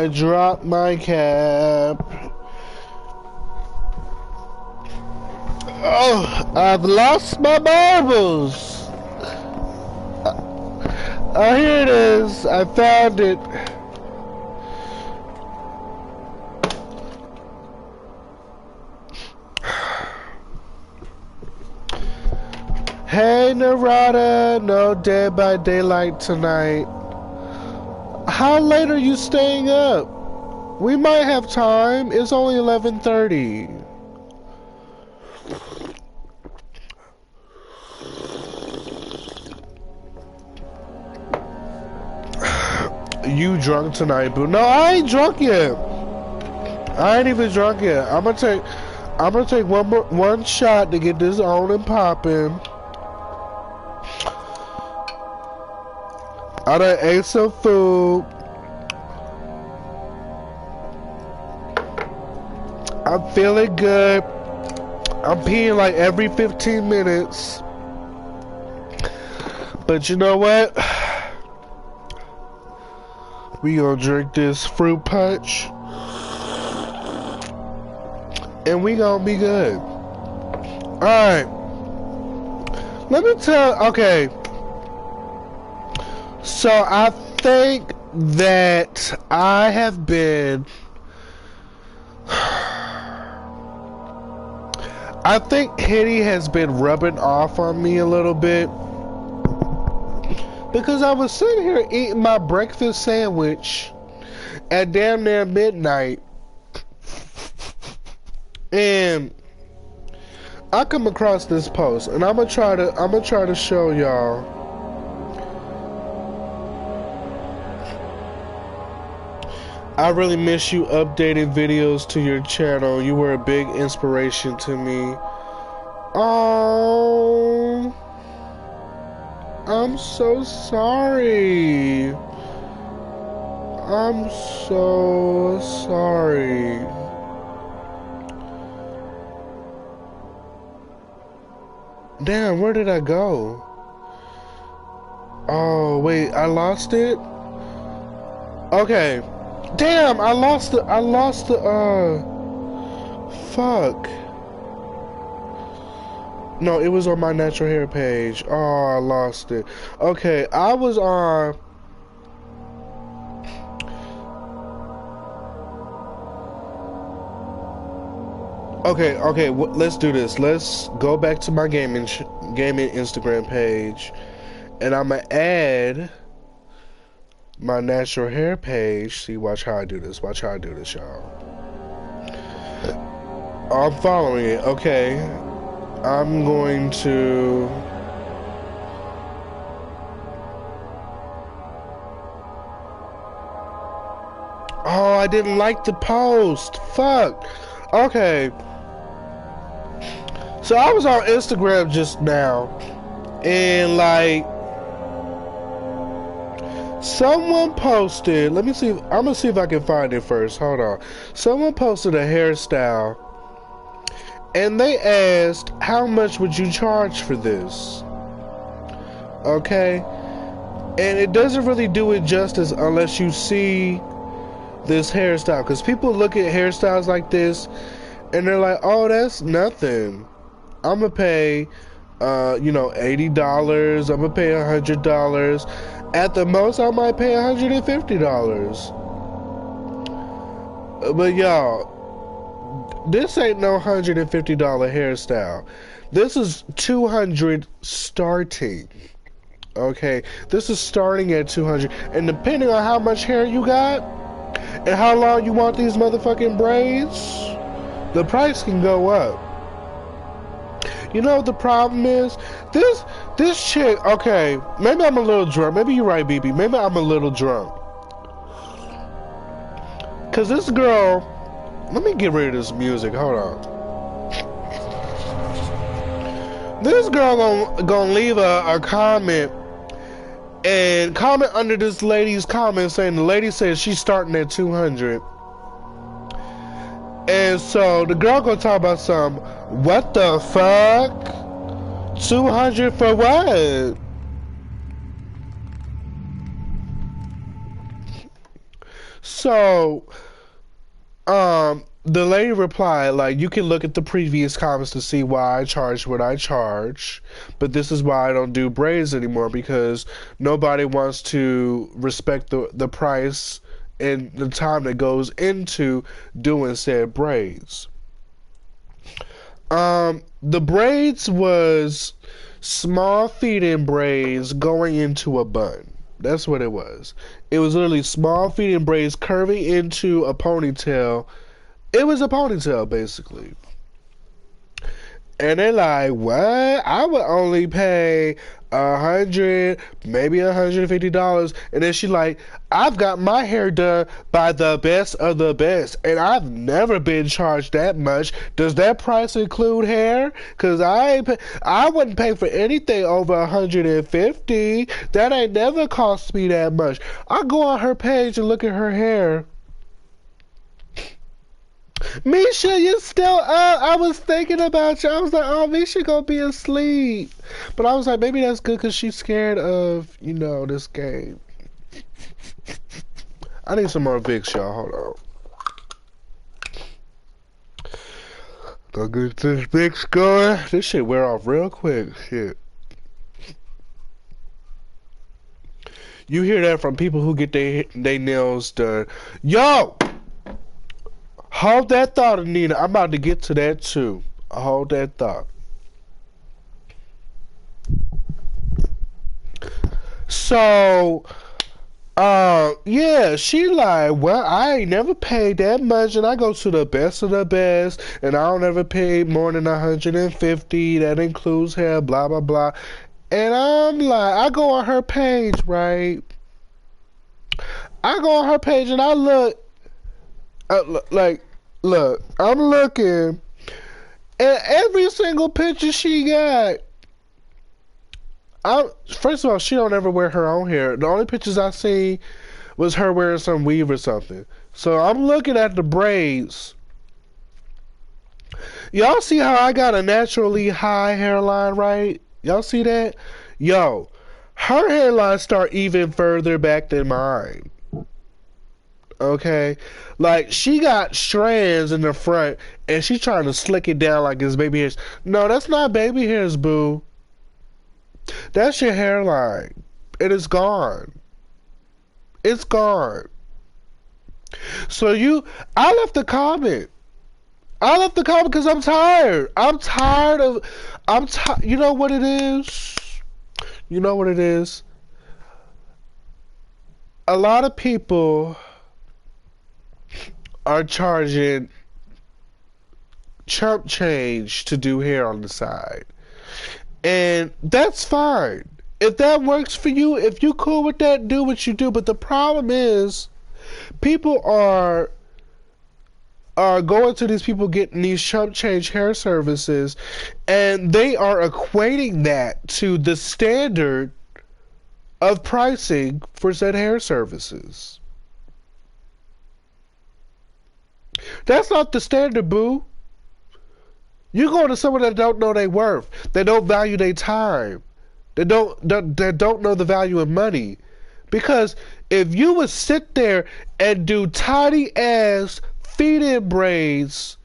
I dropped my cap. Oh, I've lost my marbles. Oh, here it is. I found it. Hey, Narada, no Dead by Daylight tonight. How late are you staying up? We might have time. It's only 11:30. You drunk tonight, boo? No, I ain't drunk yet. I ain't even drunk yet. I'm gonna take one shot to get this on and popping. I done ate some food. I'm feeling good. I'm peeing like every 15 minutes. But you know what? We gonna drink this fruit punch. And we gonna be good. Alright. Let me tell, okay. So I think that I have been, I think Hitty has been rubbing off on me a little bit. Because I was sitting here eating my breakfast sandwich at damn near midnight. And I come across this post, and I'm gonna try to show y'all. I really miss you updating videos to your channel. You were a big inspiration to me. Oh, I'm so sorry. I'm so sorry. Damn, where did I go? Oh, wait, I lost it? Okay. Damn, I lost the, fuck. No, it was on my natural hair page. Oh, I lost it. Okay, I was on... Okay, let's do this. Let's go back to my gaming Instagram page. And I'm gonna add my natural hair page. See, watch how I do this. Watch how I do this, y'all. I'm following it. Okay. I'm going to... Oh, I didn't like the post. Fuck. Okay. So I was on Instagram just now. And like... someone posted... Let me see. I'm going to see if I can find it first. Hold on. Someone posted a hairstyle. And they asked, how much would you charge for this? Okay? And it doesn't really do it justice unless you see this hairstyle. Because people look at hairstyles like this and they're like, oh, that's nothing. I'm going to pay, you know, $80. I'm going to pay $100. At the most, I might pay $150. But y'all, this ain't no $150 hairstyle. This is $200 starting. Okay, this is starting at $200, and depending on how much hair you got and how long you want these motherfucking braids, the price can go up. You know what the problem is? This chick. Okay, maybe I'm a little drunk. Maybe you're right, BB. Maybe I'm a little drunk. Cause this girl. Let me get rid of this music. Hold on. This girl gonna leave a comment and comment under this lady's comment saying the lady says she's starting at 200. And so the girl gonna talk about some, what the fuck? 200 for what? So, the lady replied, like, you can look at the previous comments to see why I charge what I charge, but this is why I don't do braids anymore, because nobody wants to respect the price and the time that goes into doing said braids. The braids was small feed-in braids going into a bun. That's what it was. It was literally small feed-in braids curving into a ponytail. It was a ponytail, basically. And they're like, what? I would only pay $100, maybe $150. And then she like, I've got my hair done by the best of the best, and I've never been charged that much. Does that price include hair? Cause I wouldn't pay for anything over $150. That ain't never cost me that much. I go on her page and look at her hair. Misha, you still up? I was thinking about you. I was like, oh, Misha gonna be asleep. But I was like, maybe that's good because she's scared of, this game. I need some more Vicks, y'all. Hold on. Go get this Vicks going. This shit wear off real quick. Shit. You hear that from people who get their nails done. Yo! Hold that thought, Anita. I'm about to get to that too. Hold that thought. So, yeah, she like, well, I ain't never paid that much, and I go to the best of the best, and I don't ever pay more than $150. That includes hair, blah blah blah. And I'm like, I go on her page, right? I go on her page and I look. Look, I'm looking at every single picture she got. First of all, she don't ever wear her own hair. The only pictures I see was her wearing some weave or something. So I'm looking at the braids. Y'all see how I got a naturally high hairline, right? Y'all see that? Yo, her hairline start even further back than mine. Okay, like she got strands in the front and she's trying to slick it down like it's baby hairs. No, that's not baby hairs, boo. That's your hairline. It is gone. It's gone. So I left a comment. I left the comment because I'm tired. You know what it is? You know what it is? A lot of people are charging chump change to do hair on the side. And that's fine. If that works for you, if you cool with that, do what you do. But the problem is, people are going to these people getting these chump change hair services, and they are equating that to the standard of pricing for said hair services. That's not the standard, boo. You go to someone that don't know their worth. They don't value their time. They don't know the value of money. Because if you would sit there and do tiny ass feed-in braids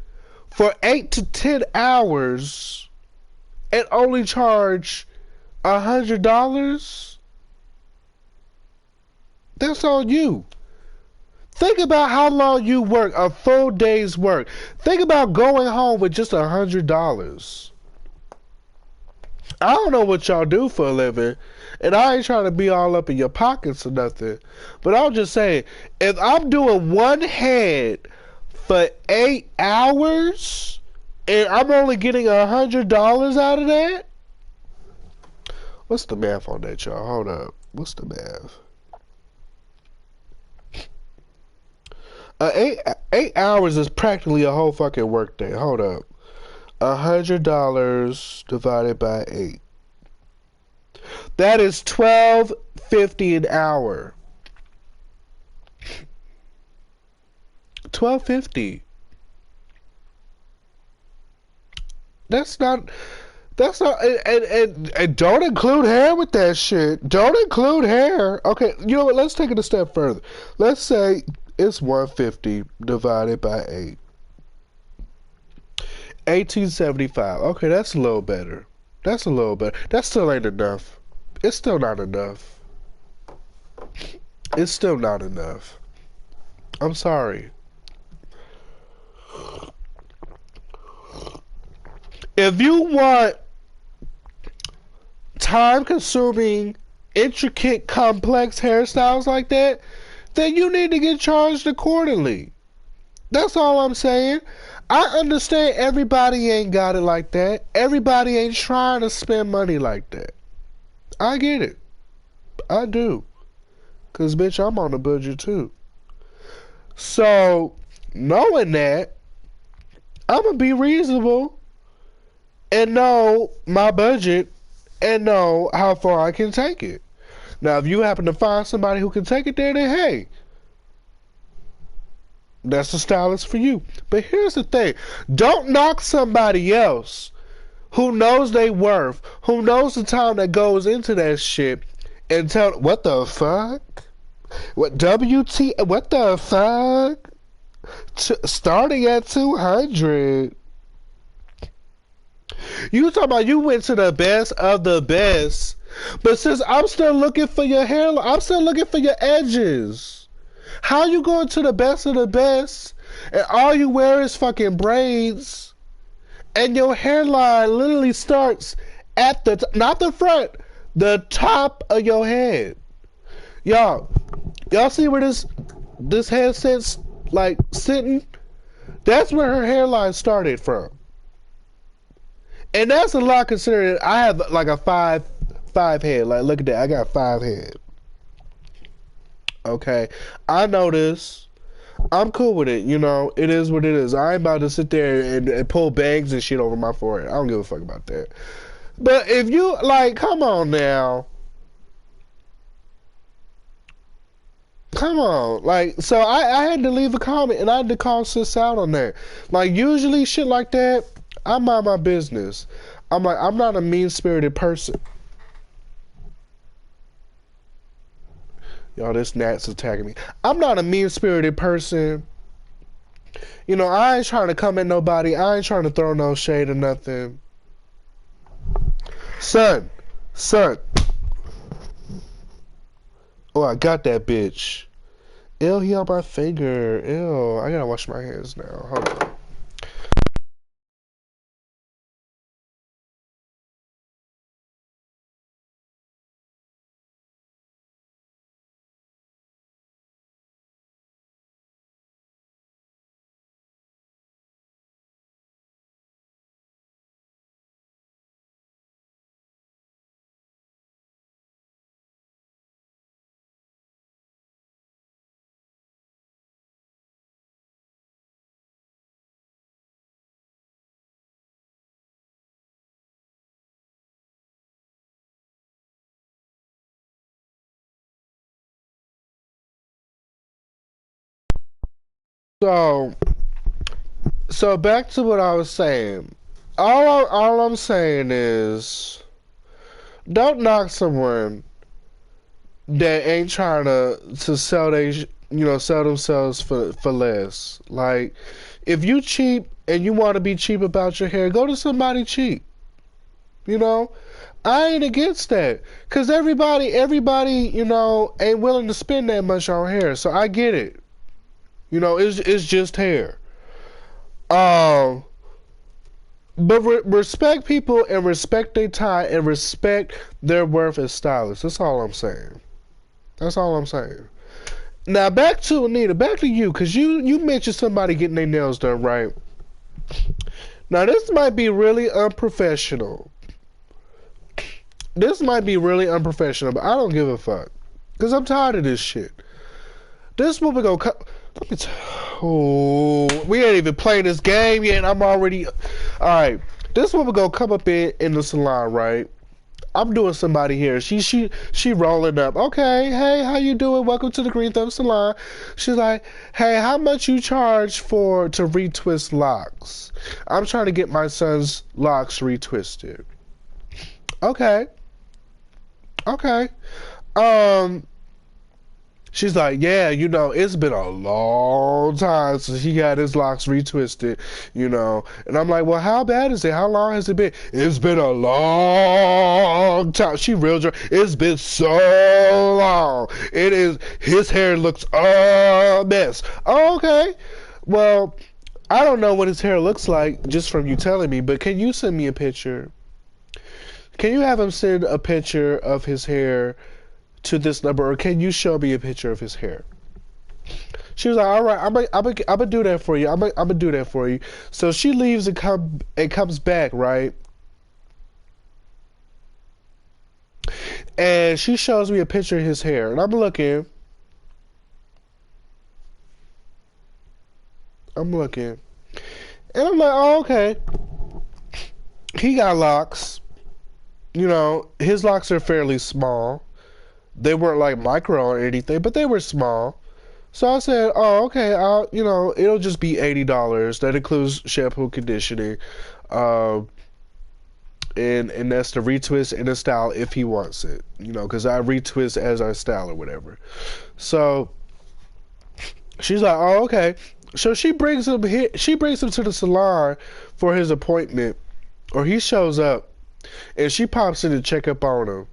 for 8 to 10 hours and only charge $100, that's on you. Think about how long you work, a full day's work. Think about going home with just $100. I don't know what y'all do for a living, and I ain't trying to be all up in your pockets or nothing, but I'll just say, if I'm doing one head for 8 hours, and I'm only getting $100 out of that, what's the math on that, y'all? Hold up. What's the math? 8 hours is practically a whole fucking work day. Hold up. $100 divided by 8. That is $12.50 an hour. $12.50. That's not, and don't include hair with that shit. Don't include hair. Okay, you know what? Let's take it a step further. Let's say It's 150 divided by 8. 1875. Okay, that's a little better. That's a little better. That still ain't enough. It's still not enough. It's still not enough. I'm sorry. If you want time-consuming, intricate, complex hairstyles like that, then you need to get charged accordingly. That's all I'm saying. I understand everybody ain't got it like that. Everybody ain't trying to spend money like that. I get it. I do. Because, bitch, I'm on a budget too. So, knowing that, I'm going to be reasonable and know my budget and know how far I can take it. Now, if you happen to find somebody who can take it there, then hey, that's the stylist for you. But here's the thing. Don't knock somebody else who knows they worth, who knows the time that goes into that shit, and tell, what the fuck? What WT? What the fuck? Starting at 200. You talking about you went to the best of the best, but since I'm still looking for your hairline, I'm still looking for your edges. How you going to the best of the best, and all you wear is fucking braids, and your hairline literally starts at the not the front, the top of your head. Y'all see where this headset's like sitting? That's where her hairline started from. And that's a lot considering I have like a five head. Like, look at that. I got 5 head. Okay. I know this. I'm cool with it. You know, it is what it is. I ain't about to sit there and pull bangs and shit over my forehead. I don't give a fuck about that. But if you, like, come on now. Come on. Like, so I had to leave a comment and I had to call sis out on that. Like, usually shit like that, I mind my business. I'm like, I'm not a mean-spirited person. Y'all, this gnat's attacking me. I'm not a mean-spirited person. You know, I ain't trying to come at nobody. I ain't trying to throw no shade or nothing. Son. Oh, I got that bitch. Ew, he on my finger. Ew, I gotta wash my hands now. Hold on. So back to what I was saying. All I'm saying is, don't knock someone that ain't trying to sell sell themselves for less. Like, if you cheap and you want to be cheap about your hair, go to somebody cheap. You know, I ain't against that, cause everybody, ain't willing to spend that much on hair. So I get it. You know, it's just hair. Um, but respect people and respect their time and respect their worth as stylists. That's all I'm saying. That's all I'm saying. Now back to Anita, back to you, cause you mentioned somebody getting their nails done, right? Now this might be really unprofessional. This might be really unprofessional, but I don't give a fuck, cause I'm tired of this shit. This woman go cut. Let me we ain't even playing this game yet, and I'm already. Alright. This woman gonna come up in the salon, right? I'm doing somebody here. She rolling up. Okay, hey, how you doing? Welcome to the Green Thumb Salon. She's like, hey, how much you charge to retwist locks? I'm trying to get my son's locks retwisted. Okay. She's like, yeah, you know, it's been a long time since he had his locks retwisted, you know. And I'm like, well, how bad is it? How long has it been? It's been a long time. She real drunk. It's been so long. It is, his hair looks a mess. Oh, okay. Well, I don't know what his hair looks like just from you telling me, but can you send me a picture? Can you have him send a picture of his hair to this number, or can you show me a picture of his hair? She was like, all right, I'm gonna do that for you. I'm gonna do that for you. So she leaves and comes back, right? And she shows me a picture of his hair, and I'm looking, and I'm like, oh, okay. He got locks. You know, his locks are fairly small. They weren't like micro or anything, but they were small. So I said, oh, okay, you know, it'll just be $80. That includes shampoo, conditioning, and that's the retwist and the style if he wants it. You know, because I retwist as I style or whatever. So she's like, oh, okay. So she brings him here. She brings him to the salon for his appointment, or he shows up, and she pops in to check up on him.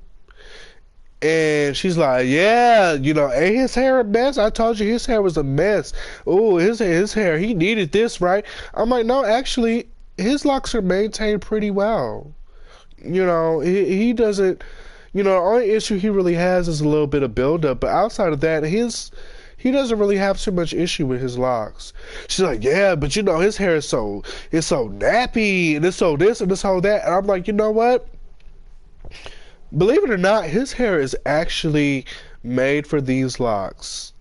And she's like, yeah, you know, ain't his hair a mess? I told you his hair was a mess. Oh, his hair, he needed this, right? I'm like, no, actually, his locks are maintained pretty well. You know, he doesn't, you know, the only issue he really has is a little bit of buildup. But outside of that, he doesn't really have too much issue with his locks. She's like, yeah, but you know, his hair is so nappy, and it's so this and this whole that. And I'm like, you know what? Believe it or not, his hair is actually made for these locks.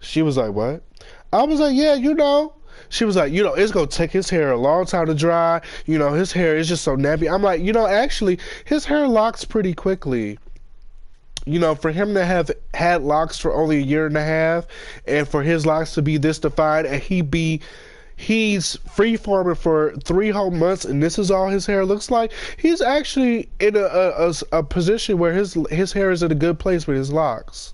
She was like, what? I was like, yeah, you know. She was like, you know, it's going to take his hair a long time to dry. You know, his hair is just so nappy. I'm like, you know, actually, his hair locks pretty quickly. You know, for him to have had locks for only a year and a half, and for his locks to be this defined, and he's free-forming for 3 whole months, and this is all his hair looks like. He's actually in a position where his hair is in a good place with his locks.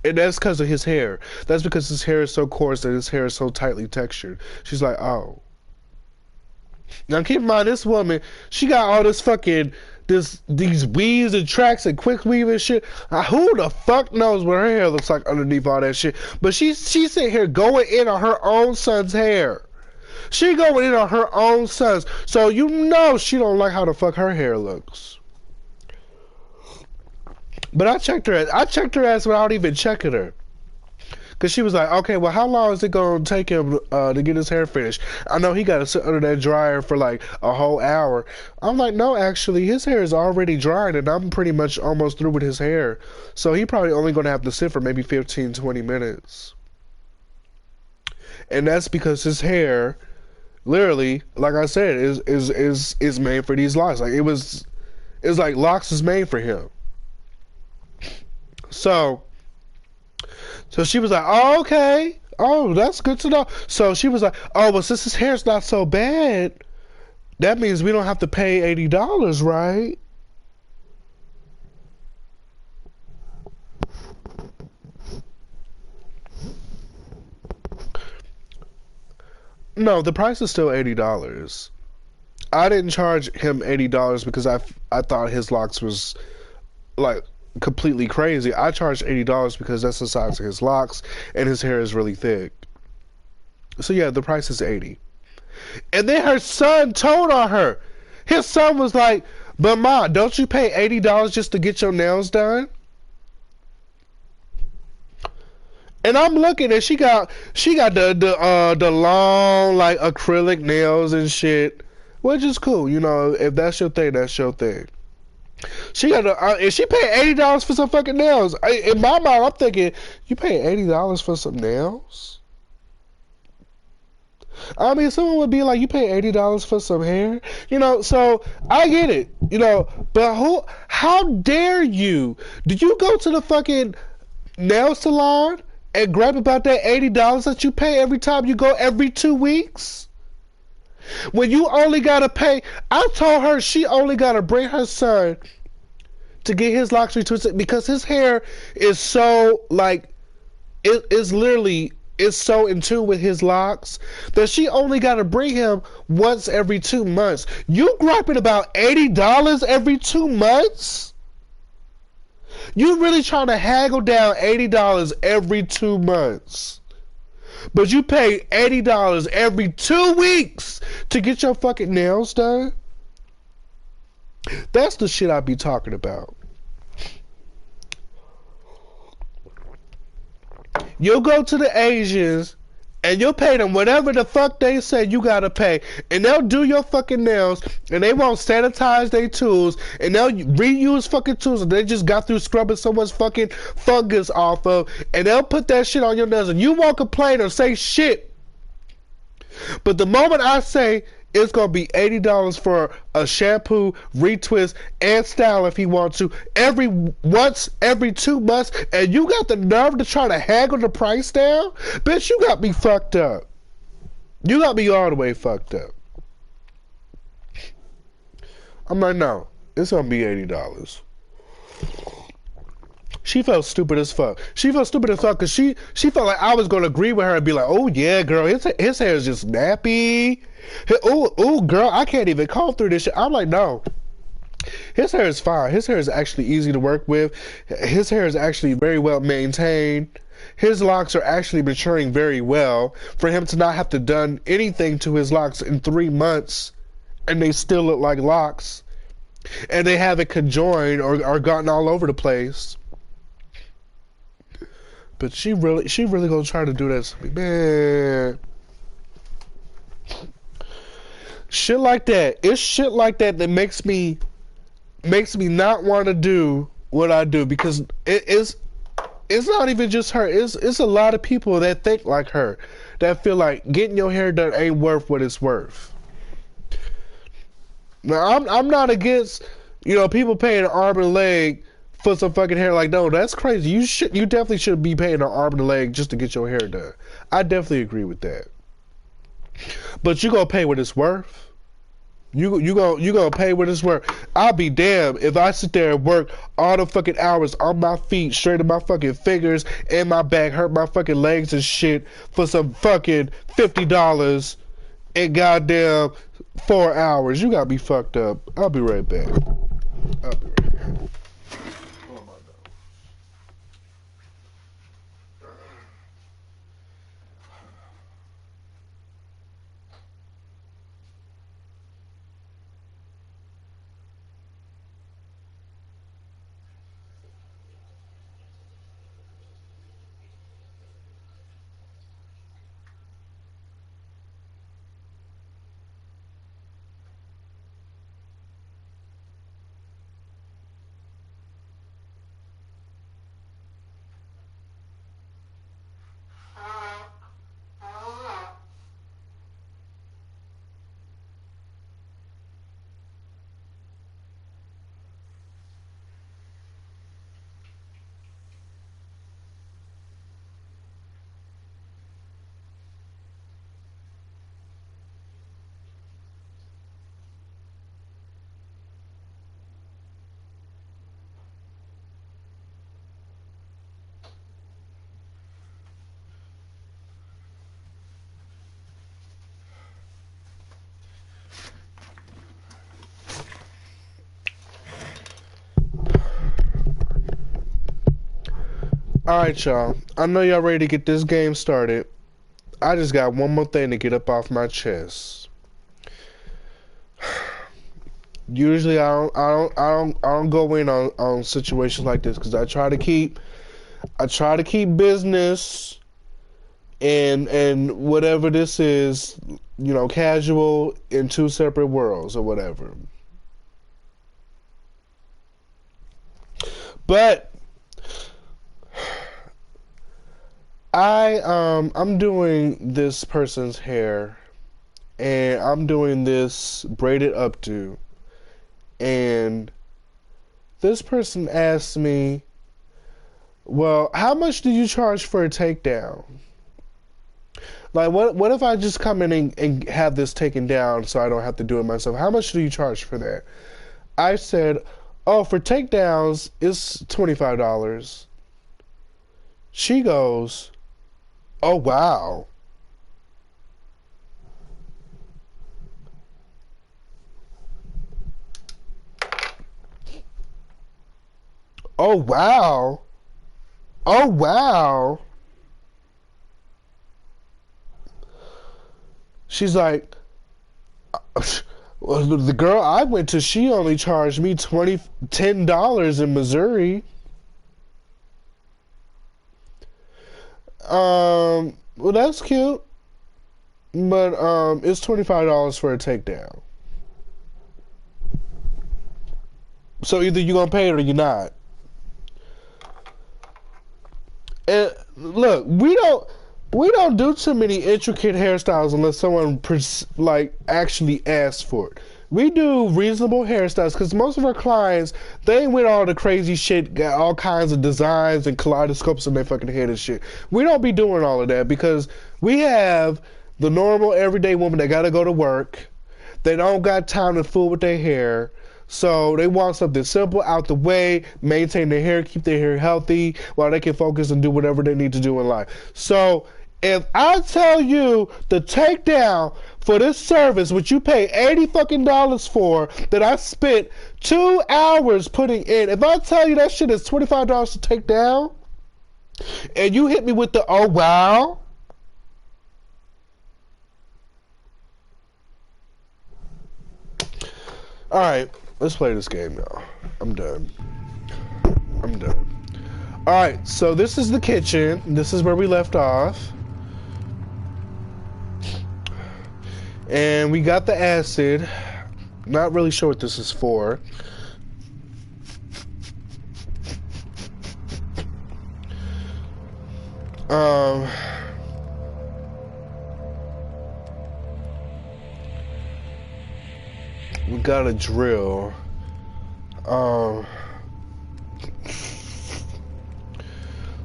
And that's because of his hair. That's because his hair is so coarse and his hair is so tightly textured. She's like, oh. Now keep in mind, this woman, she got all this fucking these weaves and tracks and quick weave and shit. Who the fuck knows what her hair looks like underneath all that shit? But she's sitting here going in on her own son's hair. She going in on her own son's. So you know she don't like how the fuck her hair looks. But I checked her ass without even checking her. Because she was like, okay, well, how long is it going to take him to get his hair finished? I know he got to sit under that dryer for like a whole hour. I'm like, no, actually, his hair is already dried, and I'm pretty much almost through with his hair. So he probably only going to have to sit for maybe 15, 20 minutes. And that's because his hair, literally, like I said, is made for these locks. Like, it's like locks is made for him. So she was like, oh, okay. Oh, that's good to know. So she was like, oh, well, since his hair's not so bad, that means we don't have to pay $80, right? No, the price is still $80. I didn't charge him $80 because I thought his locks was like completely crazy. I charged $80 because that's the size of his locks and his hair is really thick. So yeah, the price is $80. And then her son told on her. His son was like, but Ma, don't you pay $80 just to get your nails done? And I'm looking and she got the long like acrylic nails and shit, which is cool. You know, if that's your thing, that's your thing. She got and she paid $80 for some fucking nails. In my mind, I'm thinking, you pay $80 for some nails? I mean, someone would be like, you pay $80 for some hair? You know, so I get it. You know, but how dare you? Did you go to the fucking nail salon and grab about that $80 that you pay every time you go every 2 weeks? When you only gotta pay, I told her she only gotta bring her son to get his locks retwisted because his hair is so like it is literally is so in tune with his locks that she only got to bring him once every 2 months. You griping about $80 every 2 months? You really trying to haggle down $80 every 2 months? But you pay $80 every 2 weeks to get your fucking nails done? That's the shit I be talking about. You'll go to the Asians and you'll pay them whatever the fuck they say you gotta pay, and they'll do your fucking nails, and they won't sanitize their tools, and they'll reuse fucking tools that they just got through scrubbing someone's fucking fungus off of, and they'll put that shit on your nails, and you won't complain or say shit. But the moment I say it's gonna be $80 for a shampoo, retwist, and style if he wants to, every 2 months, and you got the nerve to try to haggle the price down? Bitch, you got me fucked up. You got me all the way fucked up. I'm like, no, it's gonna be $80. She felt stupid as fuck. She felt stupid as fuck because she felt like I was gonna agree with her and be like, oh yeah, girl, his hair is just nappy. Oh, girl, I can't even comb through this shit. I'm like, no. His hair is fine. His hair is actually easy to work with. His hair is actually very well maintained. His locks are actually maturing very well. For him to not have to done anything to his locks in 3 months and they still look like locks and they haven't conjoined or gotten all over the place. But she really gonna try to do that to me, man. Shit like that. It's shit like that that makes me not want to do what I do, because it's not even just her. It's a lot of people that think like her, that feel like getting your hair done ain't worth what it's worth. Now I'm not against, people paying an arm and a leg for some fucking hair. Like, no, that's crazy. You definitely should be paying an arm and a leg just to get your hair done. I definitely agree with that. But you gonna pay what it's worth. You gonna pay what it's worth. I'll be damned if I sit there and work all the fucking hours on my feet, straighten my fucking fingers and my back, hurt my fucking legs and shit for some fucking $50 in goddamn 4 hours. You got me fucked up. I'll be right back. I'll be right back. Alright, y'all. I know y'all ready to get this game started. I just got one more thing to get up off my chest. Usually I don't go in on situations like this because I try to keep business and whatever this is, casual in two separate worlds or whatever. But I'm doing this person's hair, and I'm doing this braided updo, and this person asked me, well, how much do you charge for a takedown? Like, what if I just come in and have this taken down so I don't have to do it myself? How much do you charge for that? I said, Oh, for takedowns, it's $25. She goes, oh, wow. Oh, wow. Oh, wow. She's like, well, the girl I went to, she only charged me $10 in Missouri. Well, that's cute, but it's $25 for a takedown. So either you gonna pay it or you're not. And look, we don't do too many intricate hairstyles unless someone like actually asks for it. We do reasonable hairstyles because most of our clients, they went all the crazy shit, got all kinds of designs and kaleidoscopes in their fucking head and shit. We don't be doing all of that because we have the normal everyday woman that gotta go to work. They don't got time to fool with their hair. So they want something simple, out the way, maintain their hair, keep their hair healthy, while they can focus and do whatever they need to do in life. So if I tell you the takedown for this service, which you pay $80 for, that I spent 2 hours putting in, if I tell you that shit is $25 to take down, and you hit me with the oh wow, all right, let's play this game, y'all. I'm done. I'm done. All right, so this is the kitchen. This is where we left off. And we got the acid. Not really sure what this is for. We got a drill.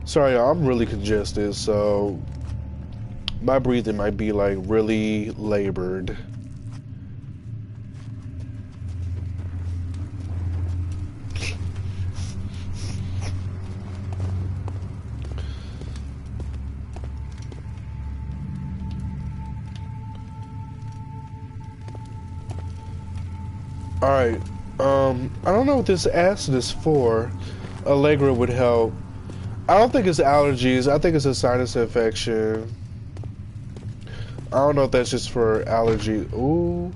Sorry, y'all, I'm really congested, so my breathing might be like really labored. Alright, I don't know what this acid is for. Allegra would help. I don't think it's allergies. I think it's a sinus infection. I don't know if that's just for allergy. Ooh.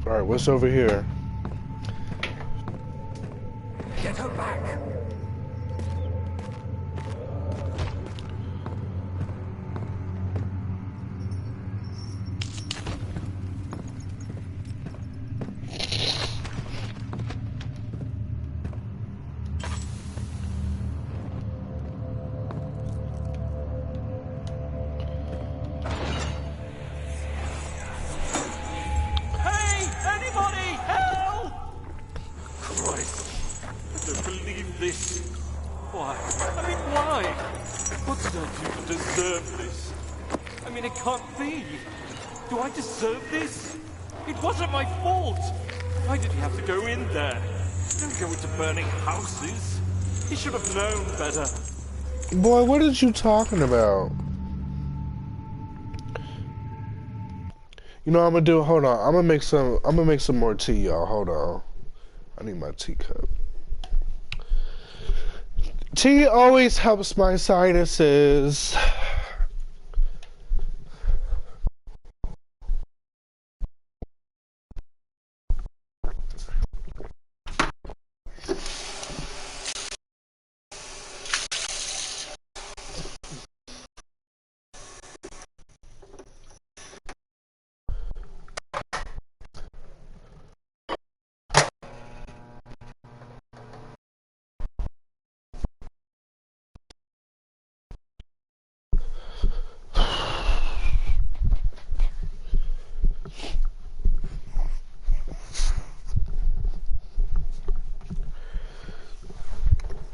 Alright, what's over here? Get her back! He should have known better. Boy, what are you talking about? You know what I'm gonna do? Hold on. I'm gonna make some more tea, y'all. Hold on. I need my teacup. Tea always helps my sinuses.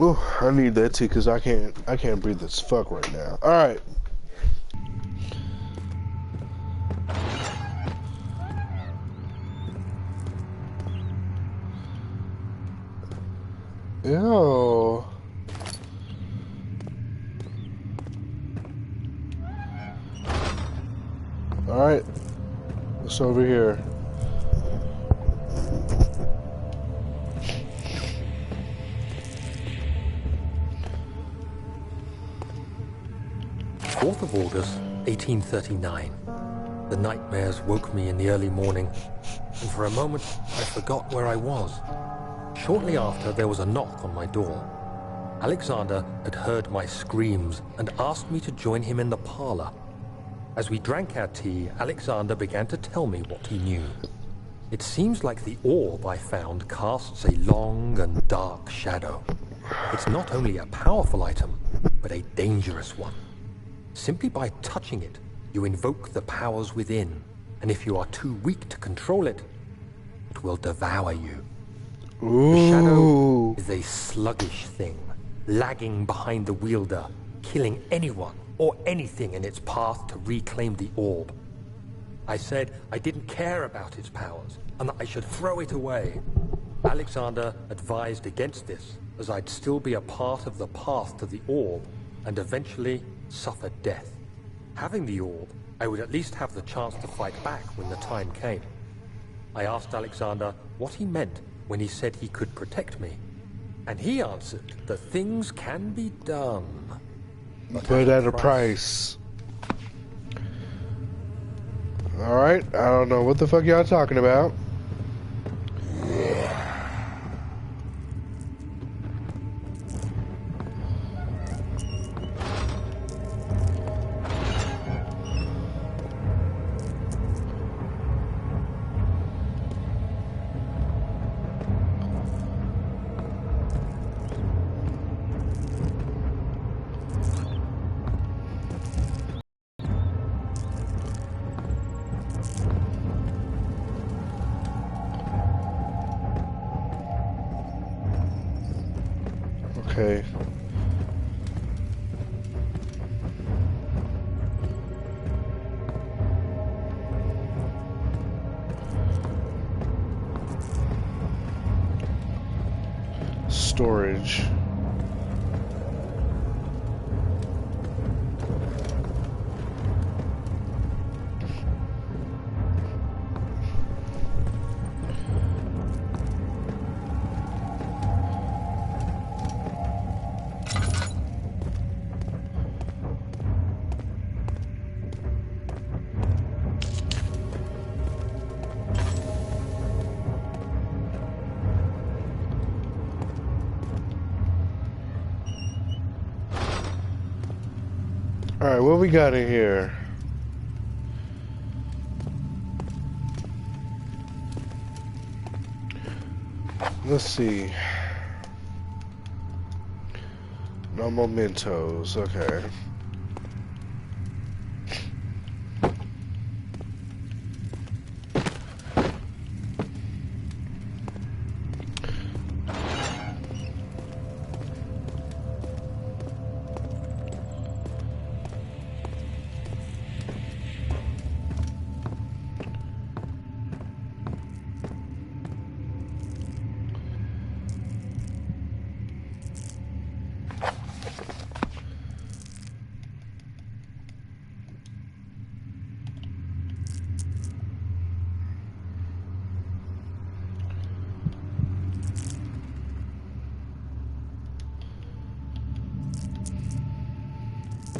Whew, I need that tea because I can't breathe as fuck right now. All right. Ew. Alright. What's over here? Fourth of August, 1839. The nightmares woke me in the early morning, and for a moment I forgot where I was. Shortly after, there was a knock on my door. Alexander had heard my screams and asked me to join him in the parlor. As we drank our tea, Alexander began to tell me what he knew. It seems like the orb I found casts a long and dark shadow. It's not only a powerful item, but a dangerous one. Simply by touching it, you invoke the powers within, and if you are too weak to control it, it will devour you. The shadow is a sluggish thing, lagging behind the wielder, killing anyone or anything in its path to reclaim the orb. I said I didn't care about its powers, and that I should throw it away. Alexander advised against this, as I'd still be a part of the path to the orb, and eventually suffer death. Having the orb, I would at least have the chance to fight back when the time came. I asked Alexander what he meant when he said he could protect me, and he answered that things can be done, but at a price. Alright, I don't know what the fuck y'all talking about. Okay. Storage. Alright, what we got in here? Let's see. No mementos, okay.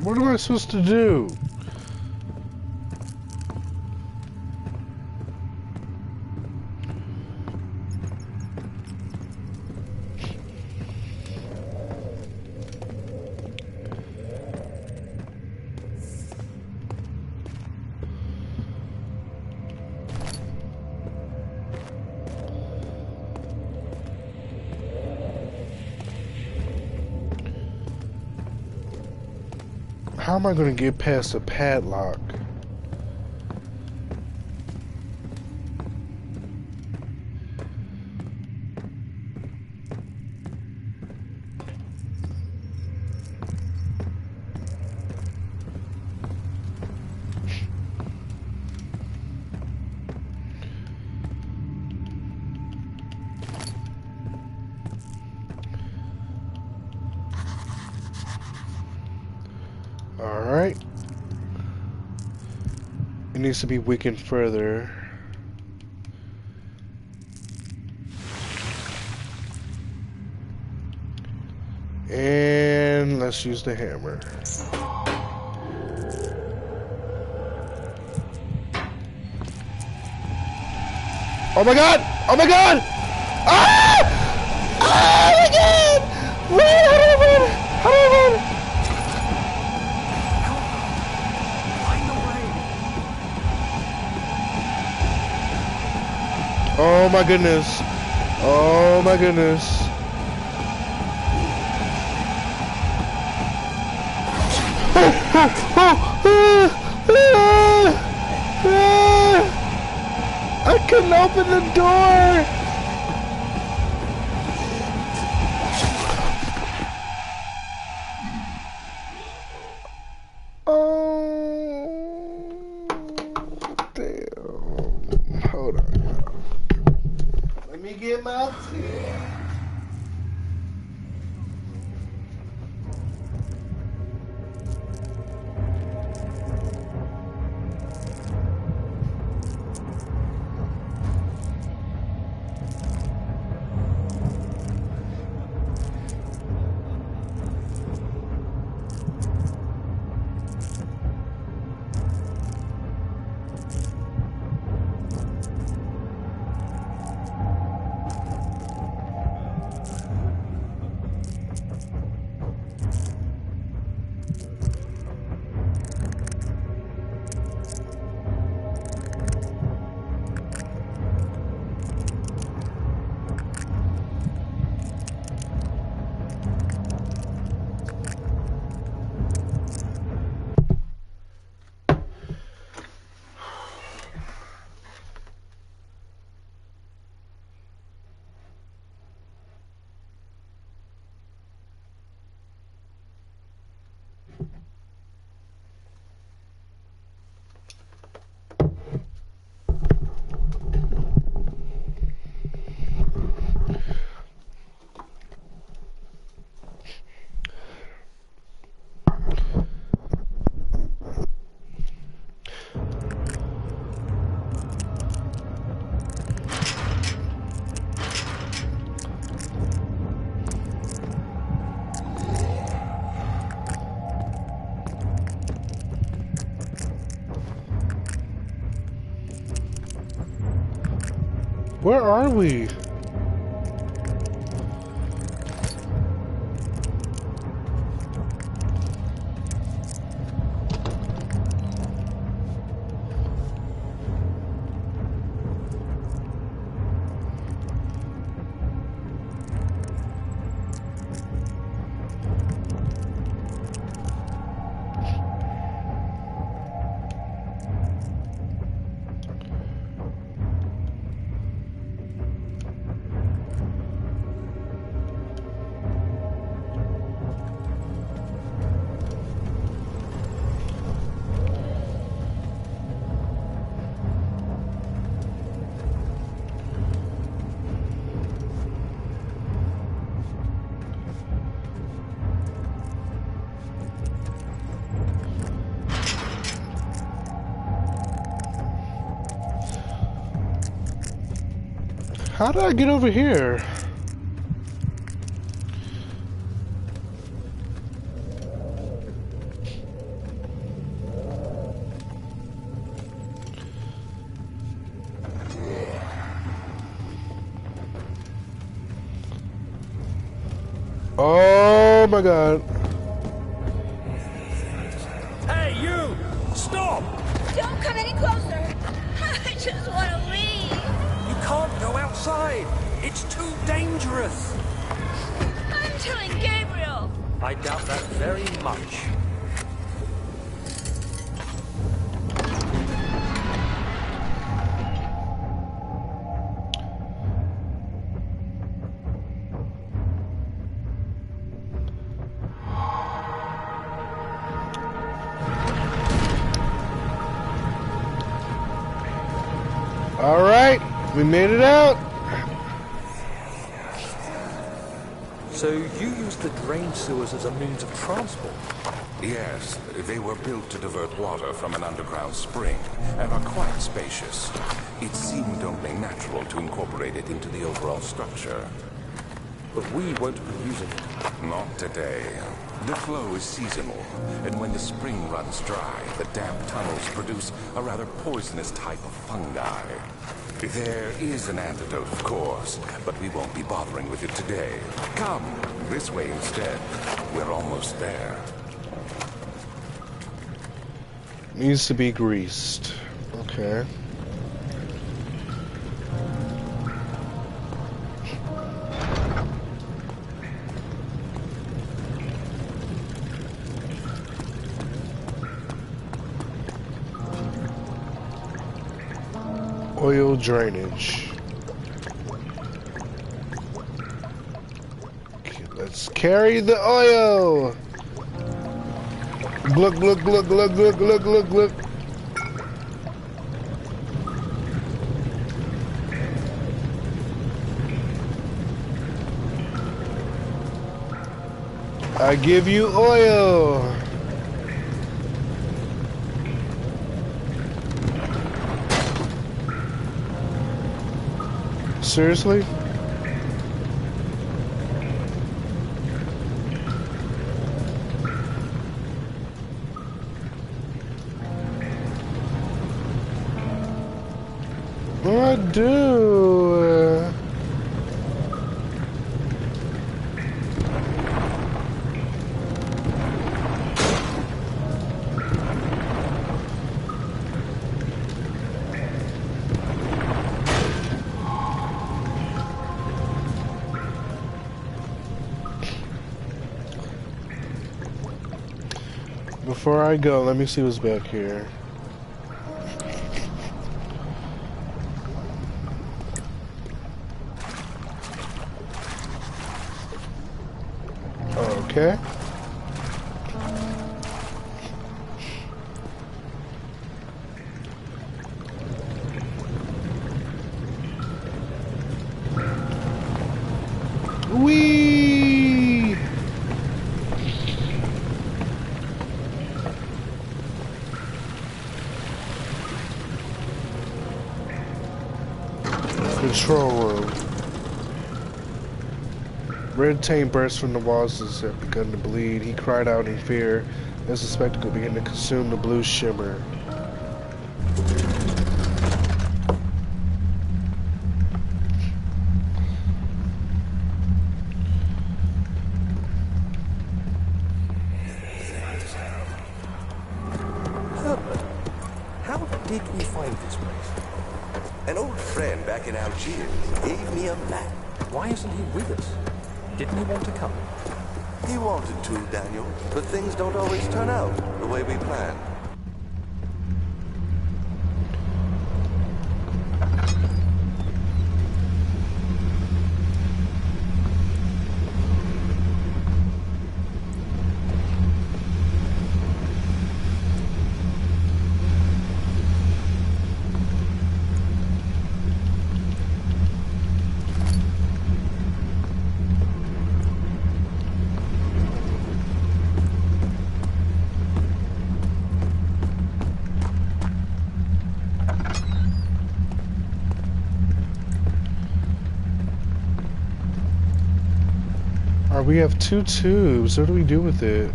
What am I supposed to do? How am I going to get past the padlock? It needs to be weakened further. And let's use the hammer. Oh my god! Oh my god! Ah! Oh my god! Run! How do I run? How do I run? Oh my goodness. Oh my goodness. I couldn't open the door. Oh, damn. Hold on, y'all. Let me get my tea. Where are we? How did I get over here? Oh my god. Hey, you! Stop! Don't come any closer. I just want to leave. You can't go outside. It's too dangerous. I'm telling Gabriel. I doubt that very much. All right, we made it out. So you used the drain sewers as a means of transport? Yes, they were built to divert water from an underground spring and are quite spacious. It seemed only natural to incorporate it into the overall structure. But we won't be using it. Not today. The flow is seasonal, and when the spring runs dry, the damp tunnels produce a rather poisonous type of fungi. There is an antidote, of course, but we won't be bothering with it today. Come, this way instead. We're almost there. Needs to be greased. Okay. Oil drainage. Okay, let's carry the oil. Glug glug glug glug glug glug glug glug. I give you oil. Seriously? What do I do? Before I go, let me see what's back here. Okay. Whee! Control room. Red taint burst from the walls as it had begun to bleed. He cried out in fear as the spectacle began to consume the blue shimmer. Herbert, how did we find this place? An old friend back in Algiers gave me a map. Why isn't he with us? Didn't he want to come? He wanted to, Daniel, but things don't always turn out the way we planned. Alright, we have 2 tubes. What do we do with it?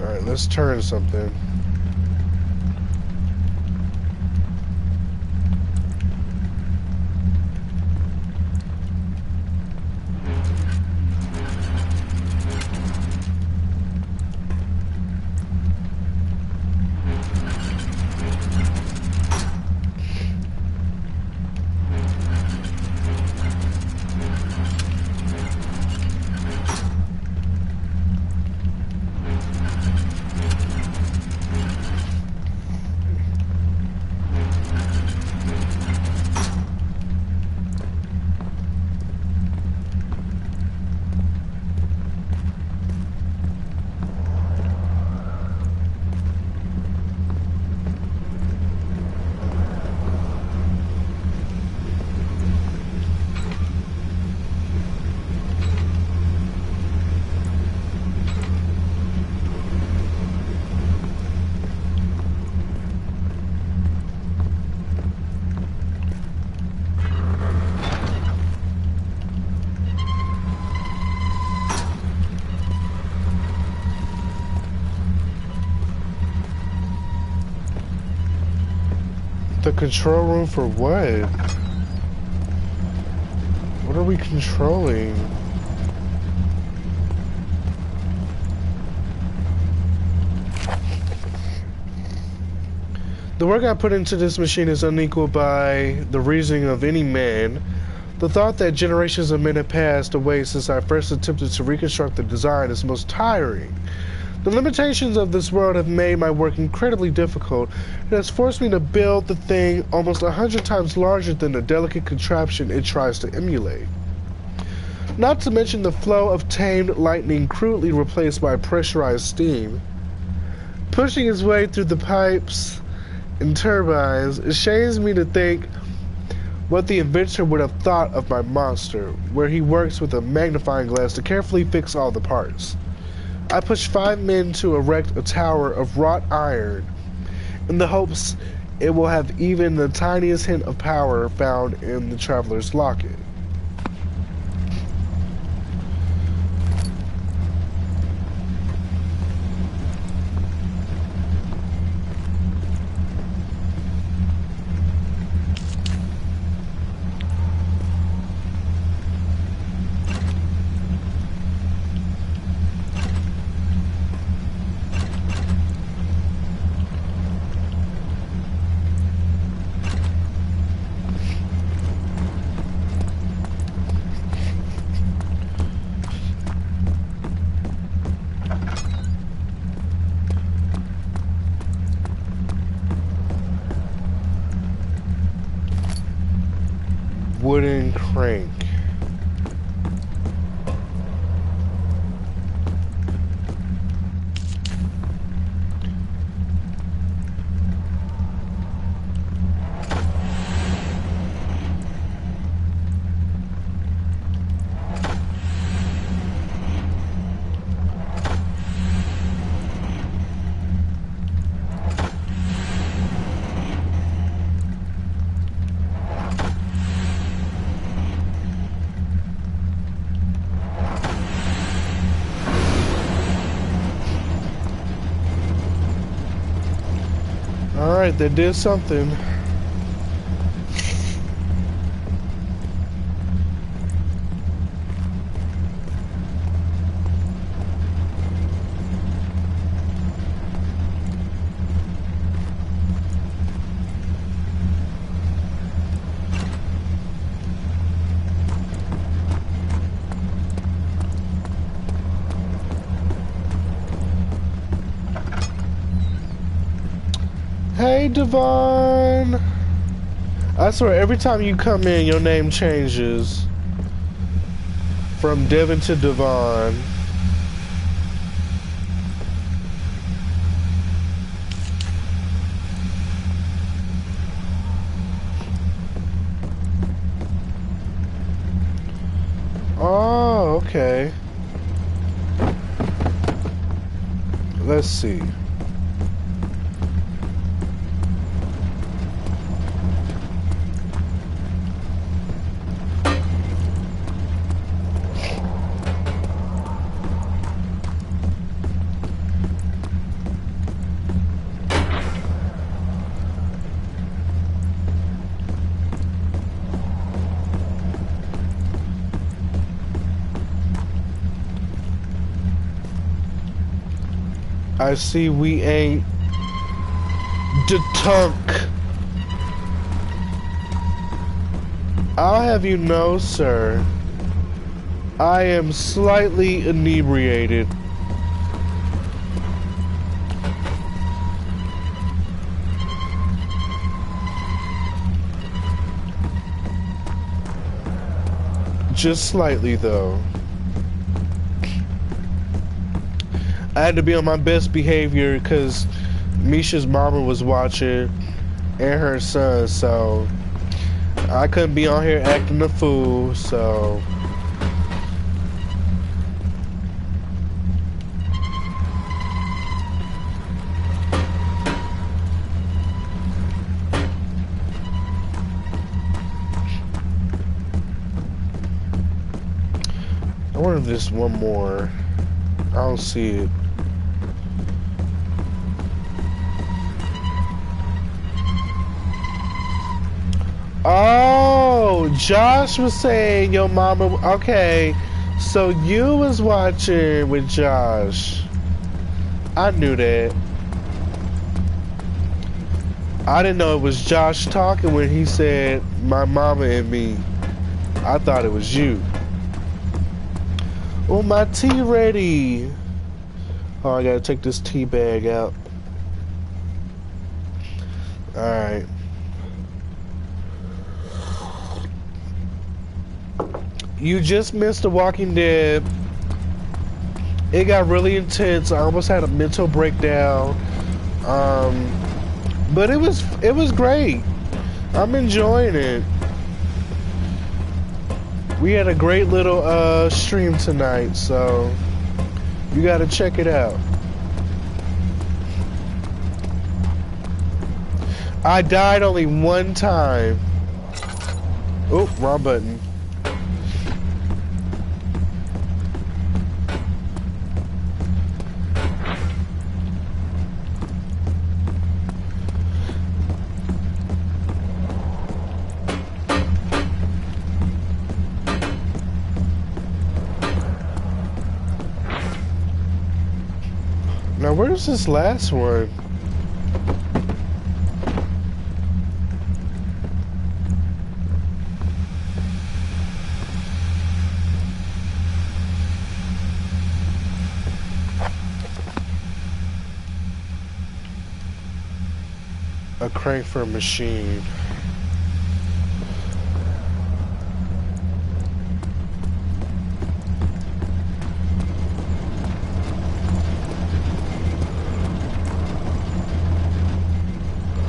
Alright, let's turn something. The control room for what? What are we controlling? The work I put into this machine is unequaled by the reasoning of any man. The thought that generations of men have passed away since I first attempted to reconstruct the design is most tiring. The limitations of this world have made my work incredibly difficult. It has forced me to build the thing almost 100 times larger than the delicate contraption it tries to emulate. Not to mention the flow of tamed lightning crudely replaced by pressurized steam. Pushing its way through the pipes and turbines, it shames me to think what the inventor would have thought of my monster, where he works with a magnifying glass to carefully fix all the parts. I pushed 5 men to erect a tower of wrought iron in the hopes it will have even the tiniest hint of power found in the Traveler's Locket. Wooden crank. Alright, they did something. Hey, Devon. I swear, every time you come in, your name changes. From Devon to Devon. Oh, okay. Let's see. I see we ain't the tunk. I'll have you know, sir, I am slightly inebriated. Just slightly, though. I had to be on my best behavior because Misha's mama was watching and her son, so I couldn't be on here acting a fool, so I wonder if there's one more. I don't see it. Oh, Josh was saying your mama. Okay, so you was watching with Josh. I knew that. I didn't know it was Josh talking when he said my mama and me. I thought it was you. Oh, my tea ready. Oh, I gotta take this tea bag out. Alright. You just missed The Walking Dead. It got really intense. I almost had a mental breakdown. But it was great. I'm enjoying it. We had a great little stream tonight, so you gotta check it out. I died only one time. Oh, wrong button. Now, where's this last one? A crank for a machine.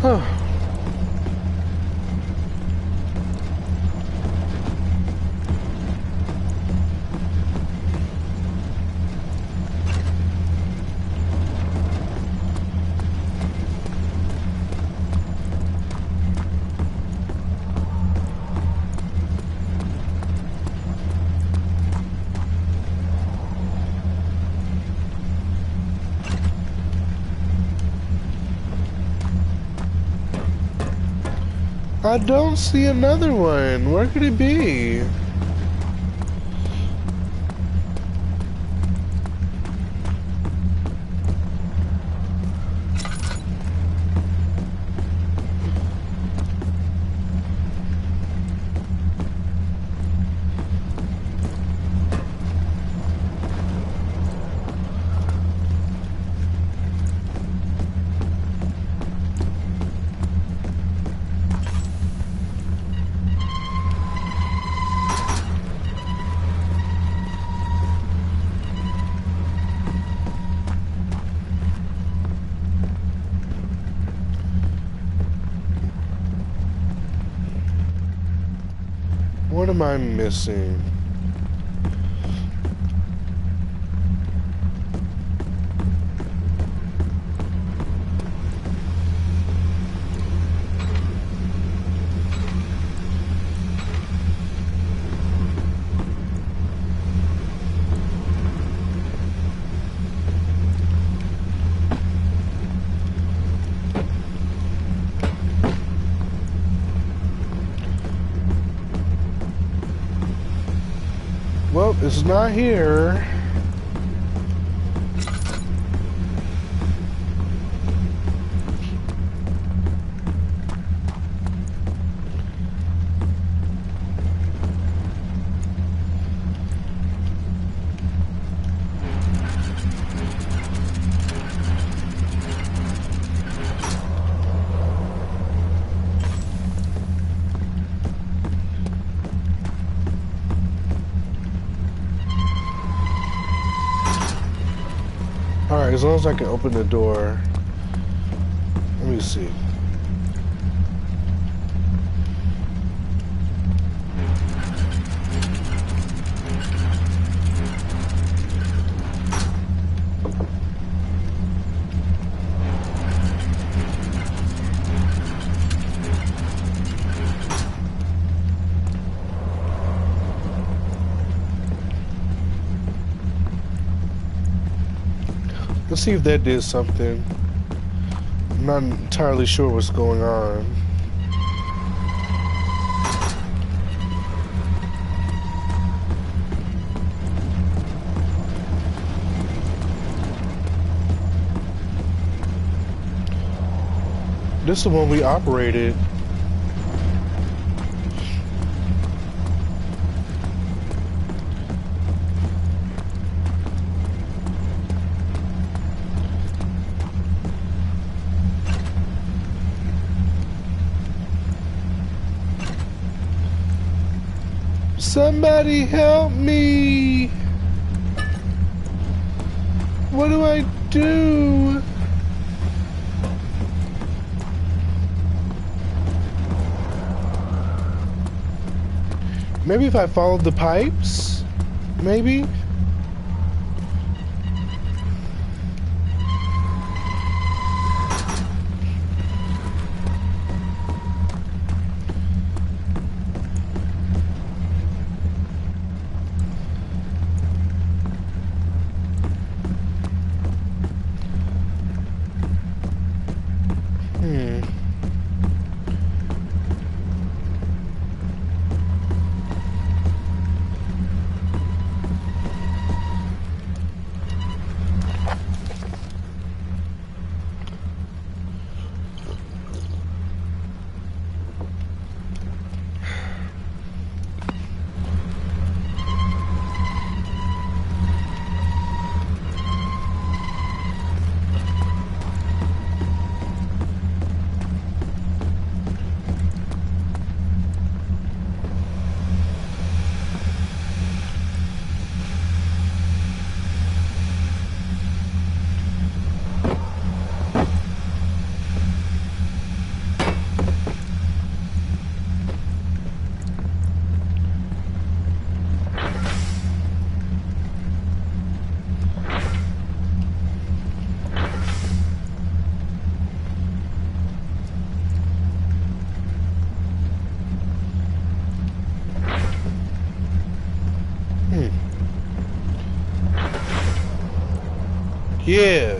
Huh. I don't see another one. Where could it be? What am I missing? Well, it's not here. Alright, as long as I can open the door. Let me see. Let's see if that did something. I'm not entirely sure what's going on. This is the one we operated. Somebody help me! What do I do? Maybe if I followed the pipes? Maybe?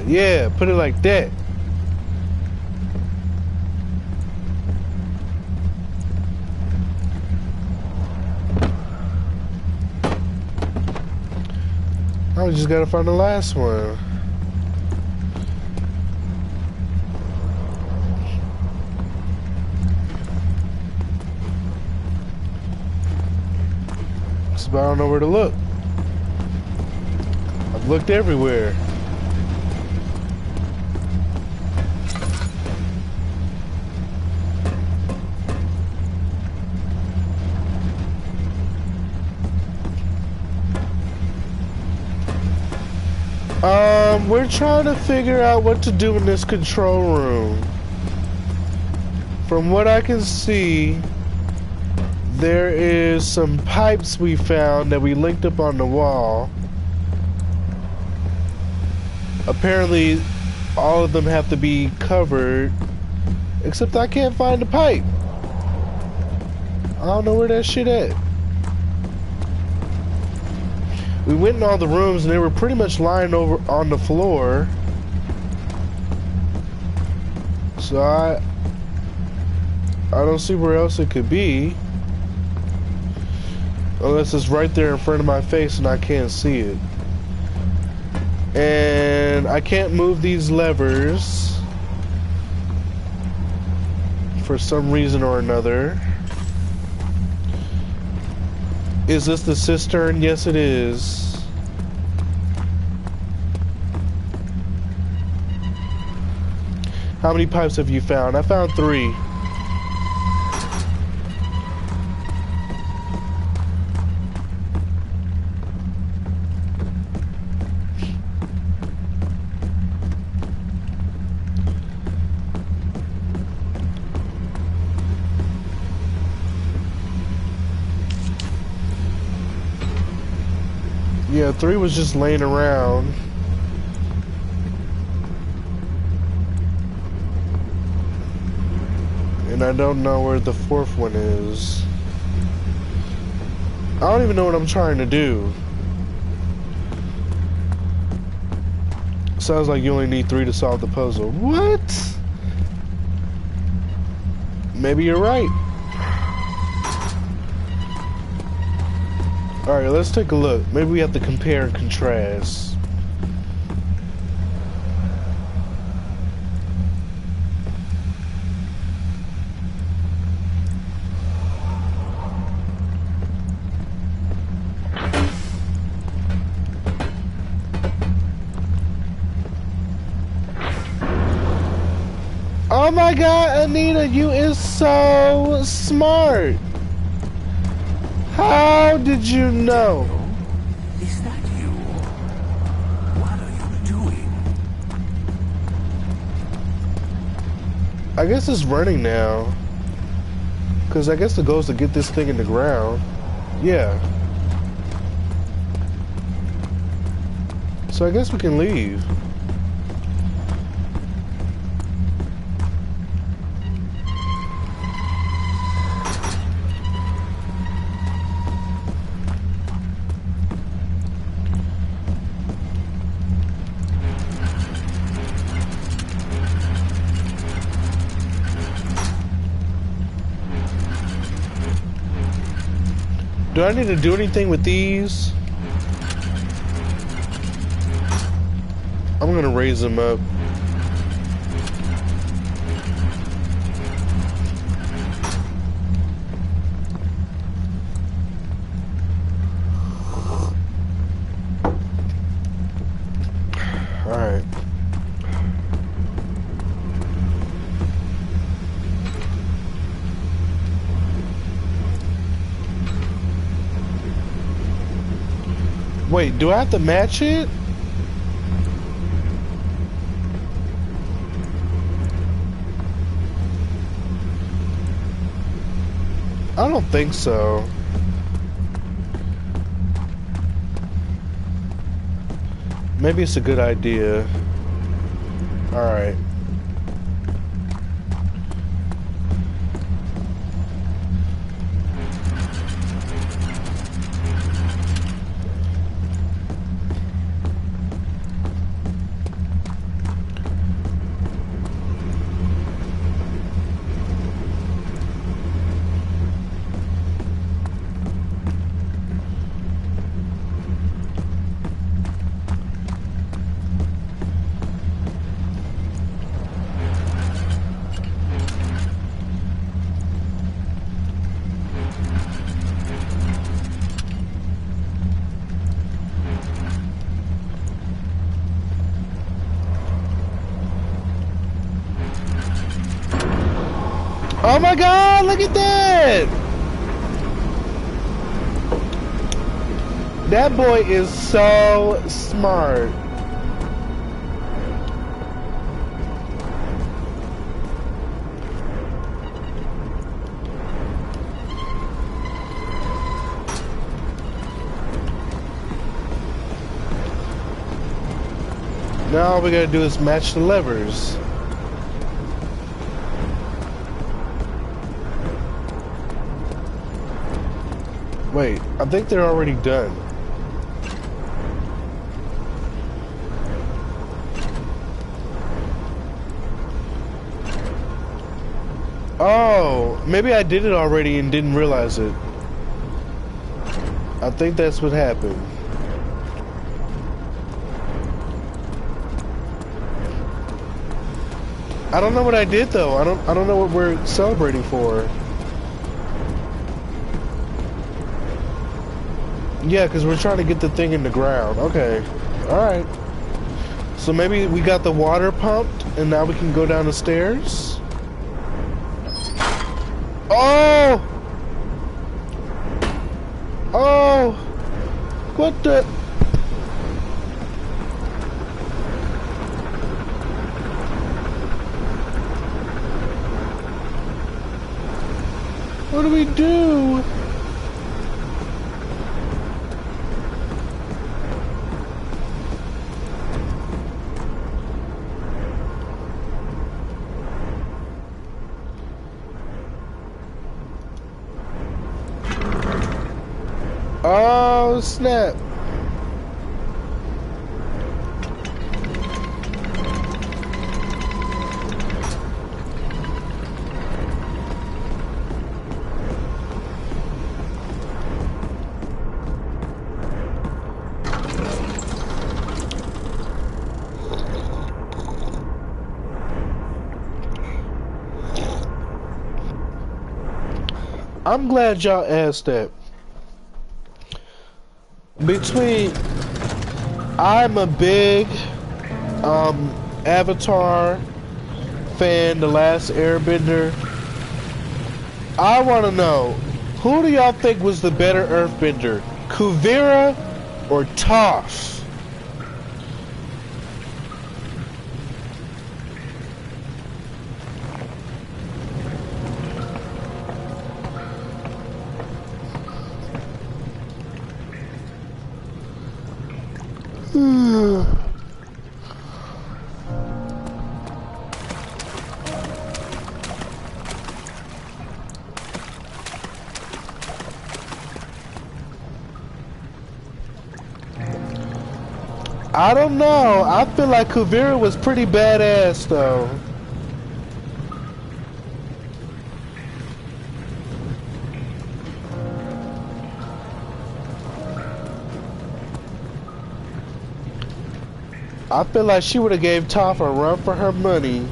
Yeah, put it like that. I just gotta find the last one. So I don't know where to look. I've looked everywhere. We're trying to figure out what to do in this control room. From what I can see, there is some pipes we found that we linked up on the wall. Apparently, all of them have to be covered, except I can't find the pipe. I don't know where that shit at. We went in all the rooms and they were pretty much lying over on the floor. So I don't see where else it could be. Unless it's right there in front of my face and I can't see it. And I can't move these levers for some reason or another. Is this the cistern? Yes, it is. How many pipes have you found? I found 3. Yeah, 3 was just laying around. And I don't know where the 4th one is. I don't even know what I'm trying to do. Sounds like you only need 3 to solve the puzzle. What? Maybe you're right. Alright, let's take a look. Maybe we have to compare and contrast. Oh my god, Anita, you is so smart. How did you know? Is that you? What are you doing? I guess it's running now. Because I guess the goal is to get this thing in the ground. Yeah. So I guess we can leave. Do I need to do anything with these? I'm gonna raise them up. Alright. Wait, do I have to match it? I don't think so. Maybe it's a good idea. Alright. Oh my god, look at that! That boy is so smart. Now all we gotta do is match the levers. Wait, I think they're already done. Oh, maybe I did it already and didn't realize it. I think that's what happened. I don't know what I did though. I don't know what we're celebrating for. Yeah, because we're trying to get the thing in the ground. Okay. Alright. So maybe we got the water pumped and now we can go down the stairs? Oh! Oh! What the? What do we do? Oh, snap. I'm glad y'all asked that. Between, I'm a big Avatar fan, The Last Airbender. I want to know, who do y'all think was the better Earthbender, Kuvira or Toph? I don't know. I feel like Kuvira was pretty badass though. I feel like she would have gave Toph a run for her money.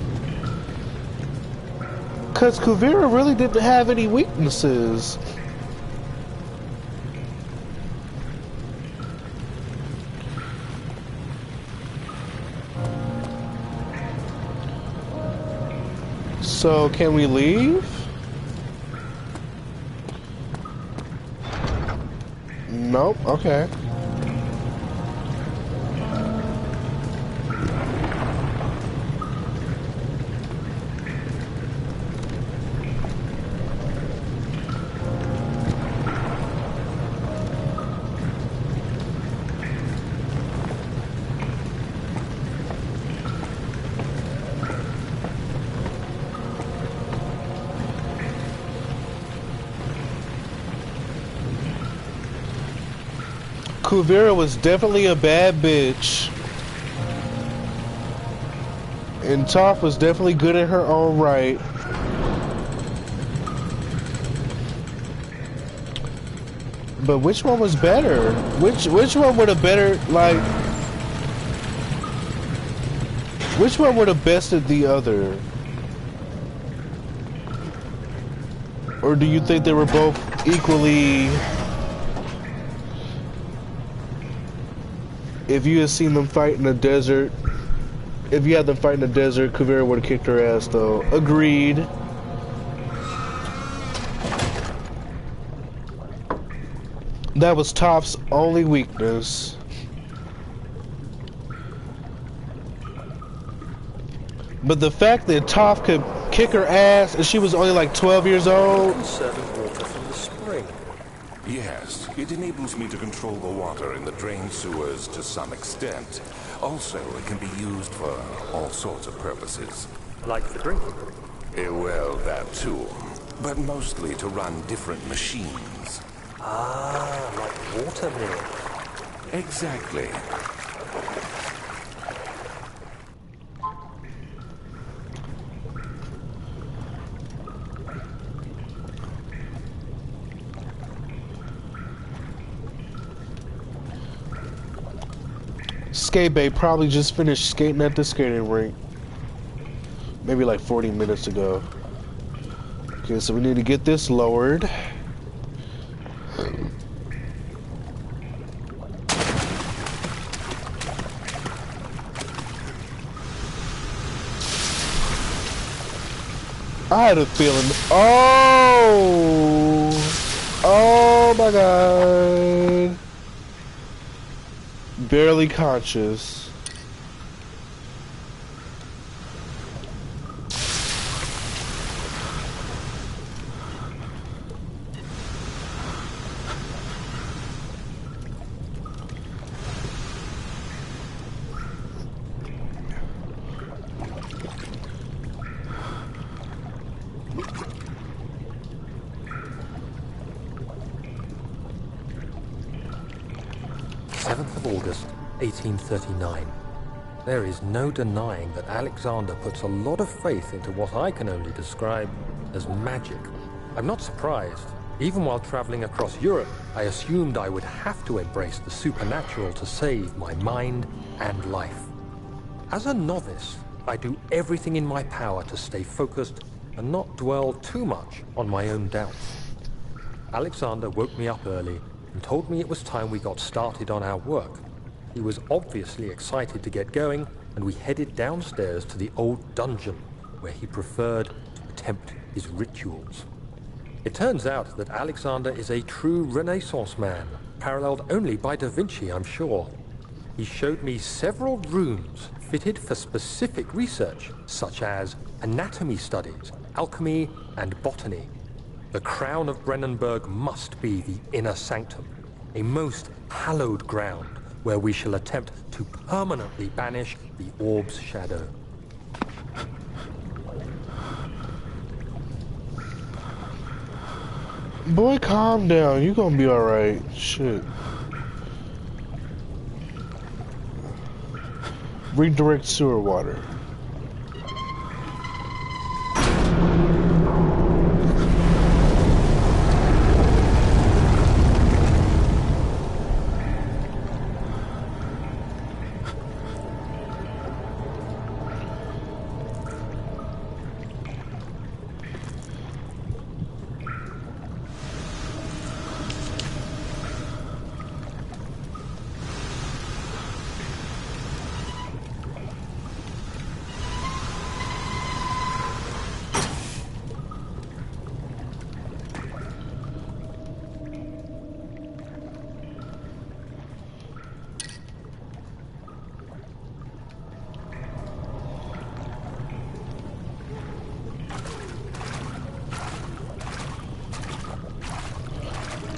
Cause Kuvira really didn't have any weaknesses. So, can we leave? Nope, okay. Kuvira was definitely a bad bitch. And Toph was definitely good in her own right. But which one was better? Which one would have better, like... Which one would have bested the other? Or do you think they were both equally... If you had seen them fight in the desert, if you had them fight in the desert, Kuvira would have kicked her ass though. Agreed. That was Toph's only weakness. But the fact that Toph could kick her ass and she was only like 12 years old. Conserving water from the spring. Yes, it enables me to control the water in the drain sewers to some extent. Also, it can be used for all sorts of purposes. Like for drinking. Well, that too. But mostly to run different machines. Ah, like water mill. Exactly. Skate Bay probably just finished skating at the skating rink. Maybe like 40 minutes ago. Okay, so we need to get this lowered. I had a feeling. Oh! Oh my god. Barely conscious. August 1839. There is no denying that Alexander puts a lot of faith into what I can only describe as magic. I'm not surprised. Even while traveling across Europe, I assumed I would have to embrace the supernatural to save my mind and life. As a novice, I do everything in my power to stay focused and not dwell too much on my own doubts. Alexander woke me up early and told me it was time we got started on our work. He was obviously excited to get going, and we headed downstairs to the old dungeon. where he preferred to attempt his rituals. It turns out that Alexander is a true Renaissance man, paralleled only by Da Vinci, I'm sure. He showed me several rooms fitted for specific research, such as anatomy studies, alchemy, and botany. The crown of Brennenburg must be the inner sanctum, a most hallowed ground where we shall attempt to permanently banish the orb's shadow. Boy, calm down. You gonna be alright. Shit. Redirect sewer water.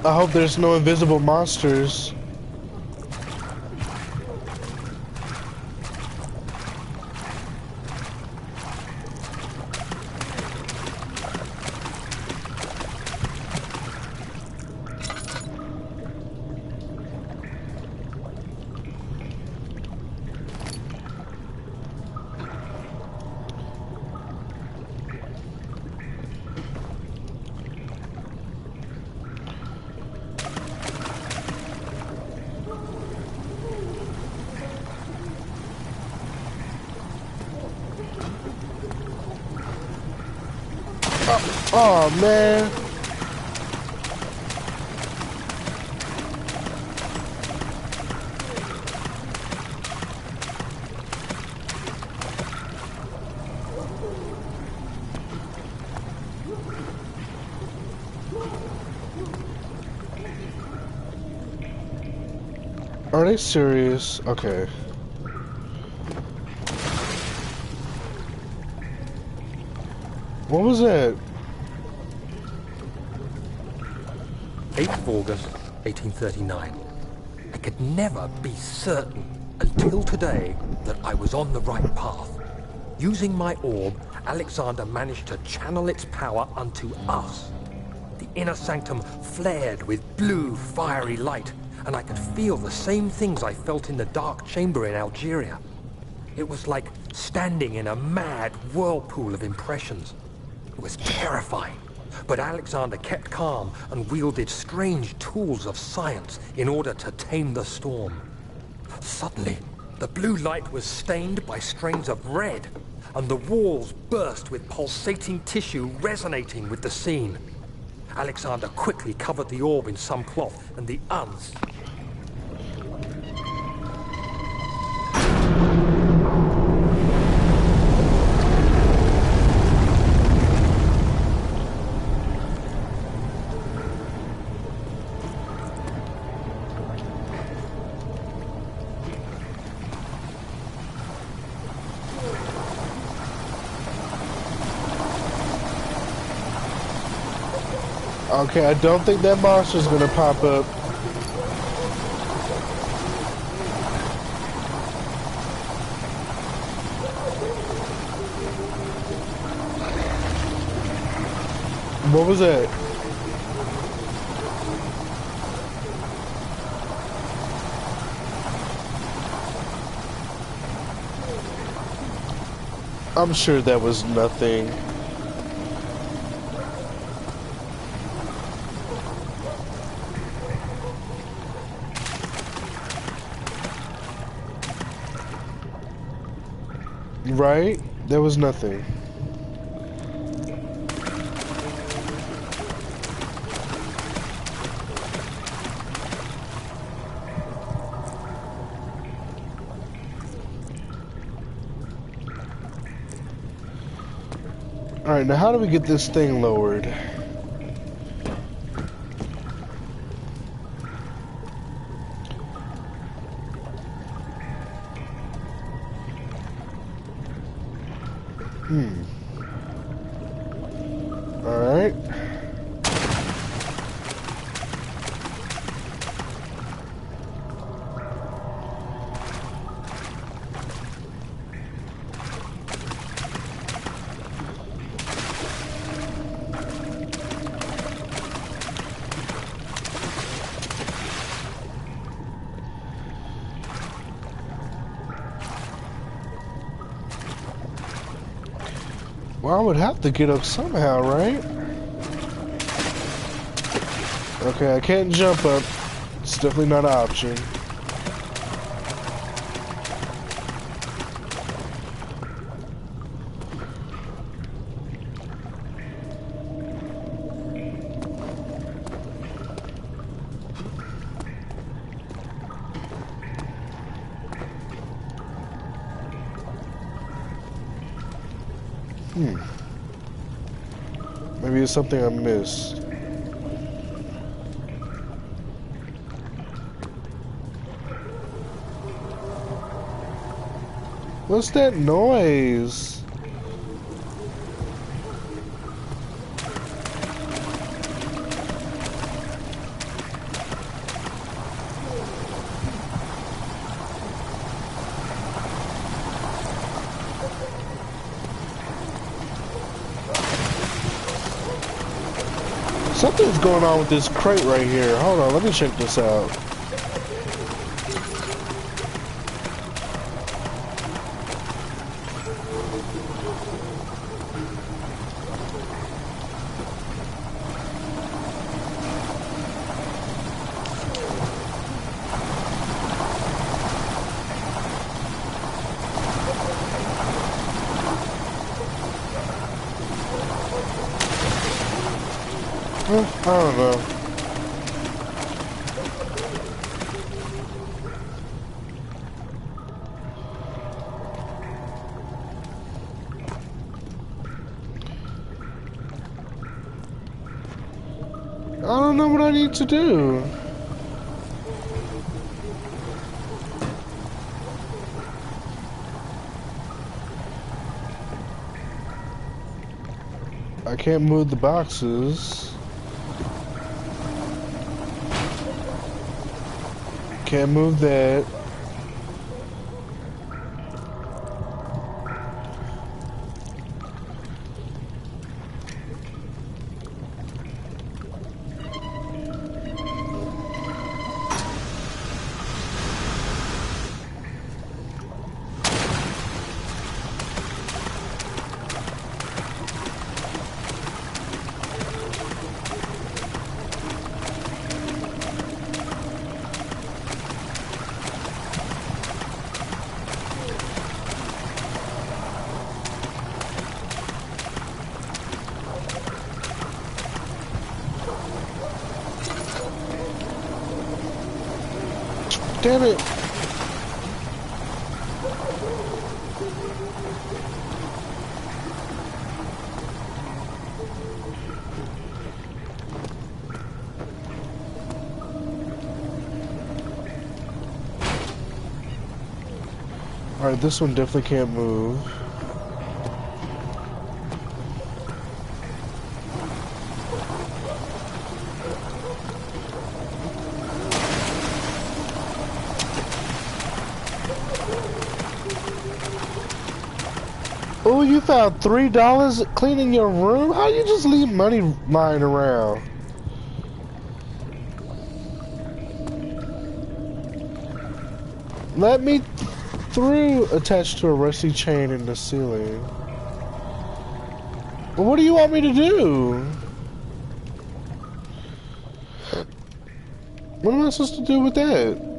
I hope there's no invisible monsters. Oh man. Are they serious? Okay. What was that? 8th of August, 1839. I could never be certain until today that I was on the right path. Using my orb, Alexander managed to channel its power unto us. The inner sanctum flared with blue, fiery light, and I could feel the same things I felt in the dark chamber in Algeria. It was like standing in a mad whirlpool of impressions. It was terrifying. But Alexander kept calm and wielded strange tools of science in order to tame the storm. Suddenly, the blue light was stained by strains of red, and the walls burst with pulsating tissue resonating with the scene. Alexander quickly covered the orb in some cloth, and the uns... Okay, I don't think that monster's gonna pop up. What was that? I'm sure that was nothing. Right? There was nothing. Alright, now how do we get this thing lowered? Alright. Well, I would have to get up somehow, right? Okay, I can't jump up. It's definitely not an option. Maybe it's something I missed. What's that noise? Something's going on with this crate right here. Hold on, let me check this out. I don't know. I don't know what I need to do. I can't move the boxes. Can't move that. Damn it. Alright, this one definitely can't move. Oh, you found $3 cleaning your room? How you just leave money lying around? Let me through attached to a rusty chain in the ceiling. Well, what do you want me to do? What am I supposed to do with that?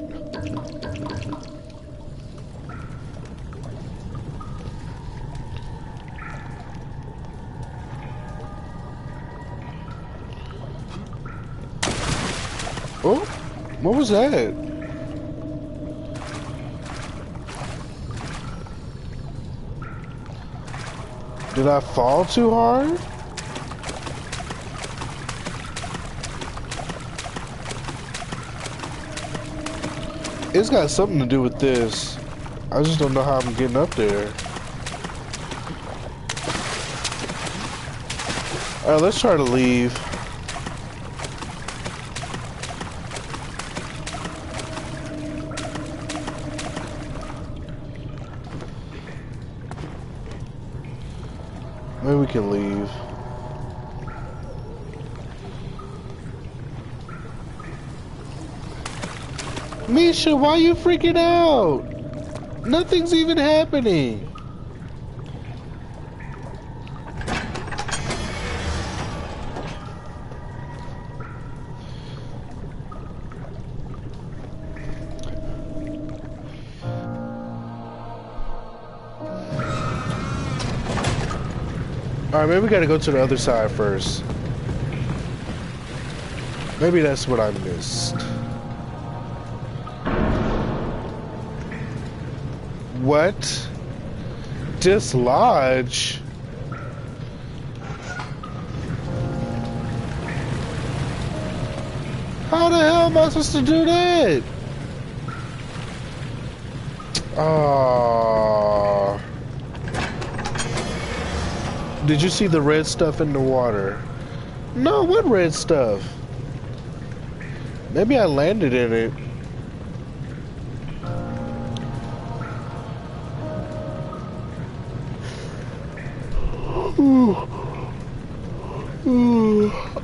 Oh, what was that? Did I fall too hard? It's got something to do with this. I just don't know how I'm getting up there. Alright, let's try to leave. Maybe we can leave. Misha, why are you freaking out? Nothing's even happening. Alright, maybe we gotta go to the other side first. Maybe that's what I missed. What? Dislodge? How the hell am I supposed to do that? Did you see the red stuff in the water? No, what red stuff? Maybe I landed in it.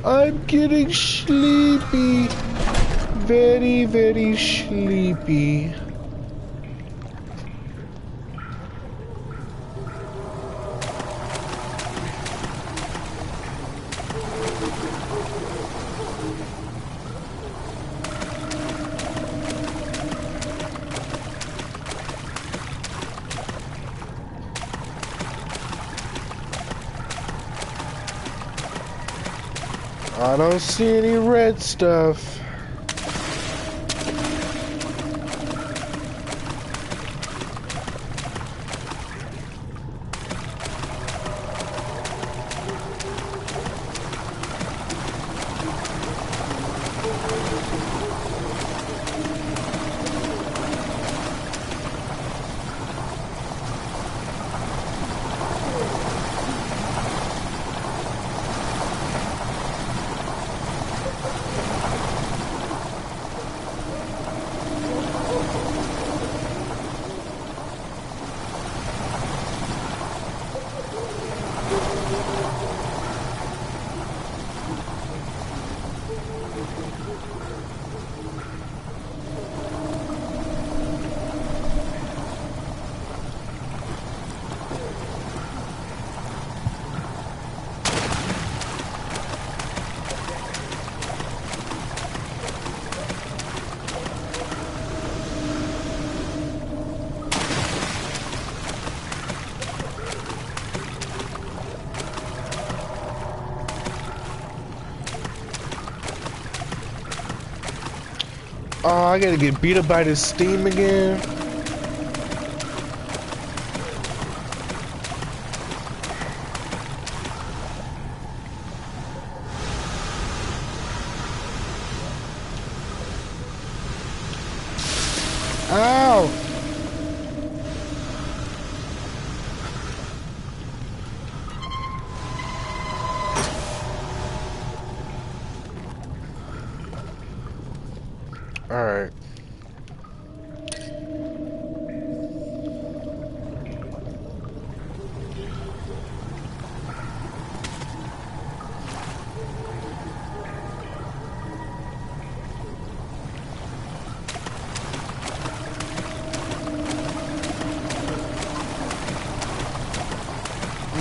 I'm getting sleepy. Very, very sleepy. I don't see any red stuff. Oh, I gotta get beat up by this steam again. Ow! All right.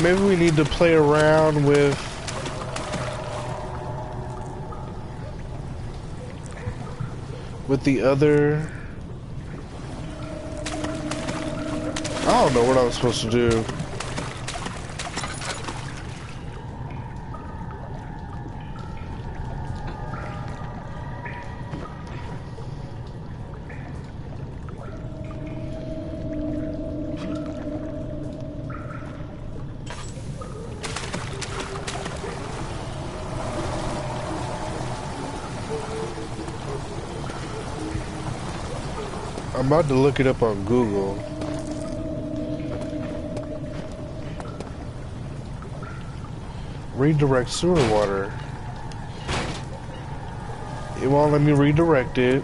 Maybe we need to play around with the other. I don't know what I was supposed to do. I'm about to look it up on Google. Redirect sewer water. It won't let me redirect it.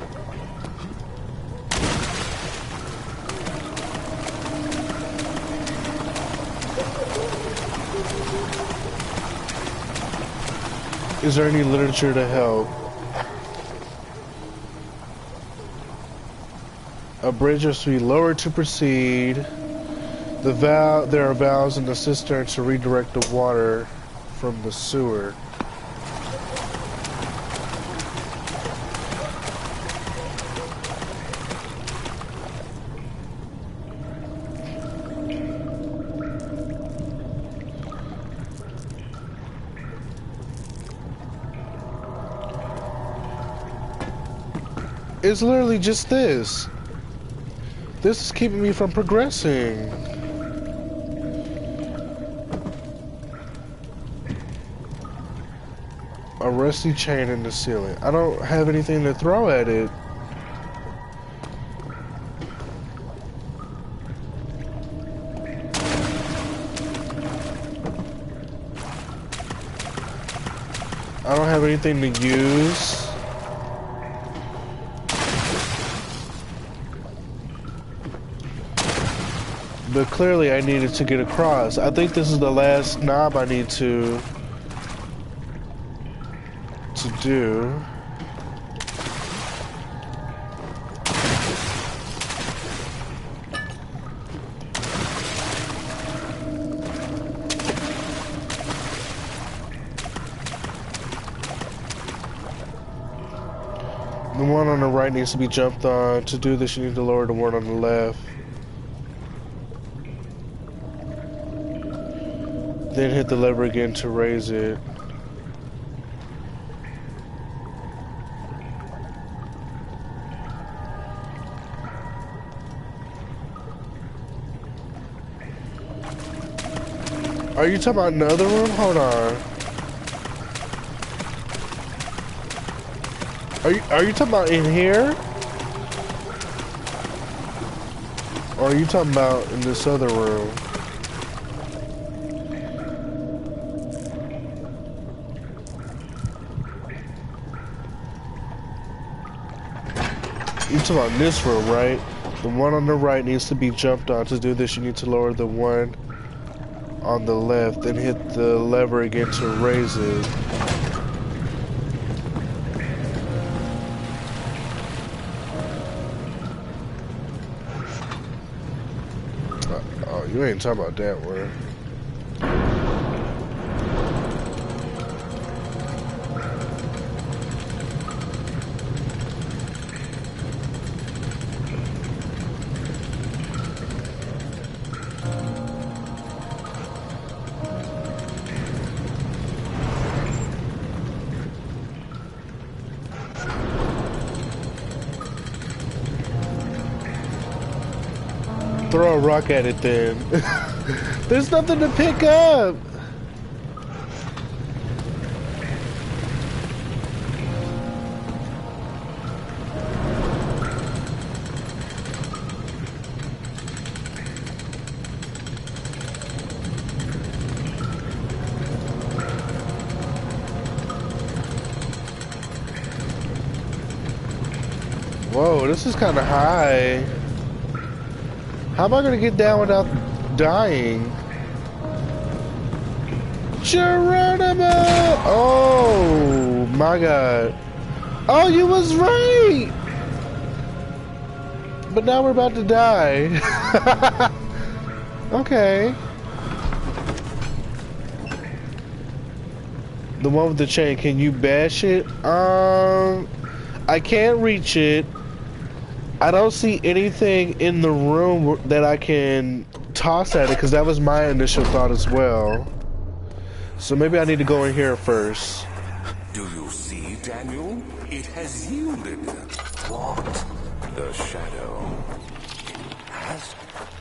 Is there any literature to help? A bridge must be lowered to proceed. There are valves in the cistern to redirect the water from the sewer. It's literally just this. This is keeping me from progressing. A rusty chain in the ceiling. I don't have anything to throw at it. I don't have anything to use. But clearly I needed to get across. I think this is the last knob I need to do. The one on the right needs to be jumped on. To do this, you need to lower the one on the left. Then hit the lever again to raise it. Are you talking about another room? Hold on. Are you talking about in here? Or are you talking about in this other room? You talking about this room, right? The one on the right needs to be jumped on. To do this, you need to lower the one on the left, then hit the lever again to raise it. Oh, you ain't talking about that one. Throw a rock at it then. There's nothing to pick up. Whoa, this is kind of high. How am I gonna get down without dying? Geronimo! Oh my god. Oh, you was right! But now we're about to die. Okay. The one with the chain, can you bash it? I can't reach it. I don't see anything in the room that I can toss at it, because that was my initial thought as well. So maybe I need to go in here first. Do you see, Daniel? It has yielded. What? The shadow. Has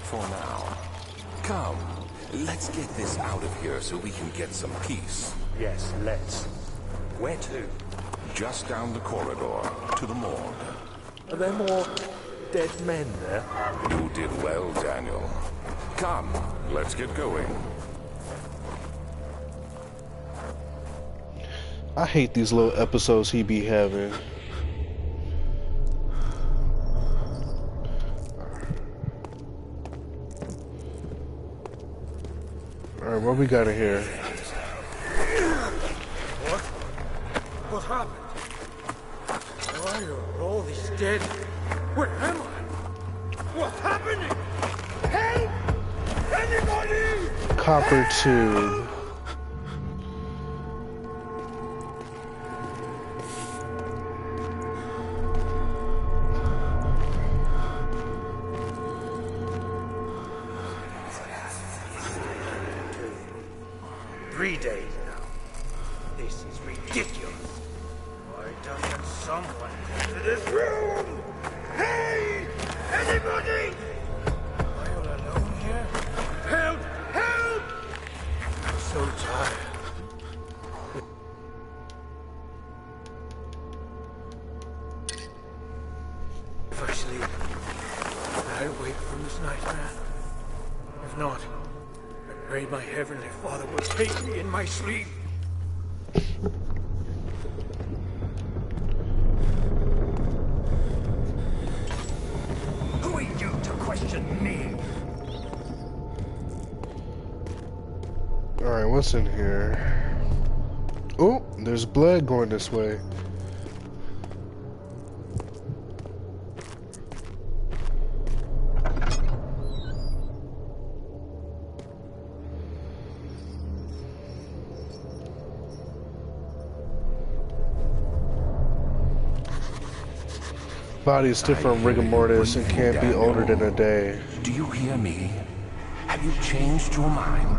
for now. Come, let's get this out of here so we can get some peace. Yes, let's. Where to? Just down the corridor, to the morgue. Are there more dead men there? You did well, Daniel. Come, let's get going. I hate these little episodes he be having. Alright, what we got in here? What happened? Why are all these dead? Where am I? What's happening? Help! Anybody! Copper tube. 3 days now. This is ridiculous. Why doesn't someone come to this room? Hey! Anybody? Am I all alone here? Help! Help! I'm so tired. If I sleep, will I wake from this nightmare? If not, I pray my Heavenly Father will take me in my sleep. Who are you to question me? Alright, what's in here? Oh, there's blood going this way. Body is still from rigor mortis and can't be older than a day. Do you hear me? Have you changed your mind?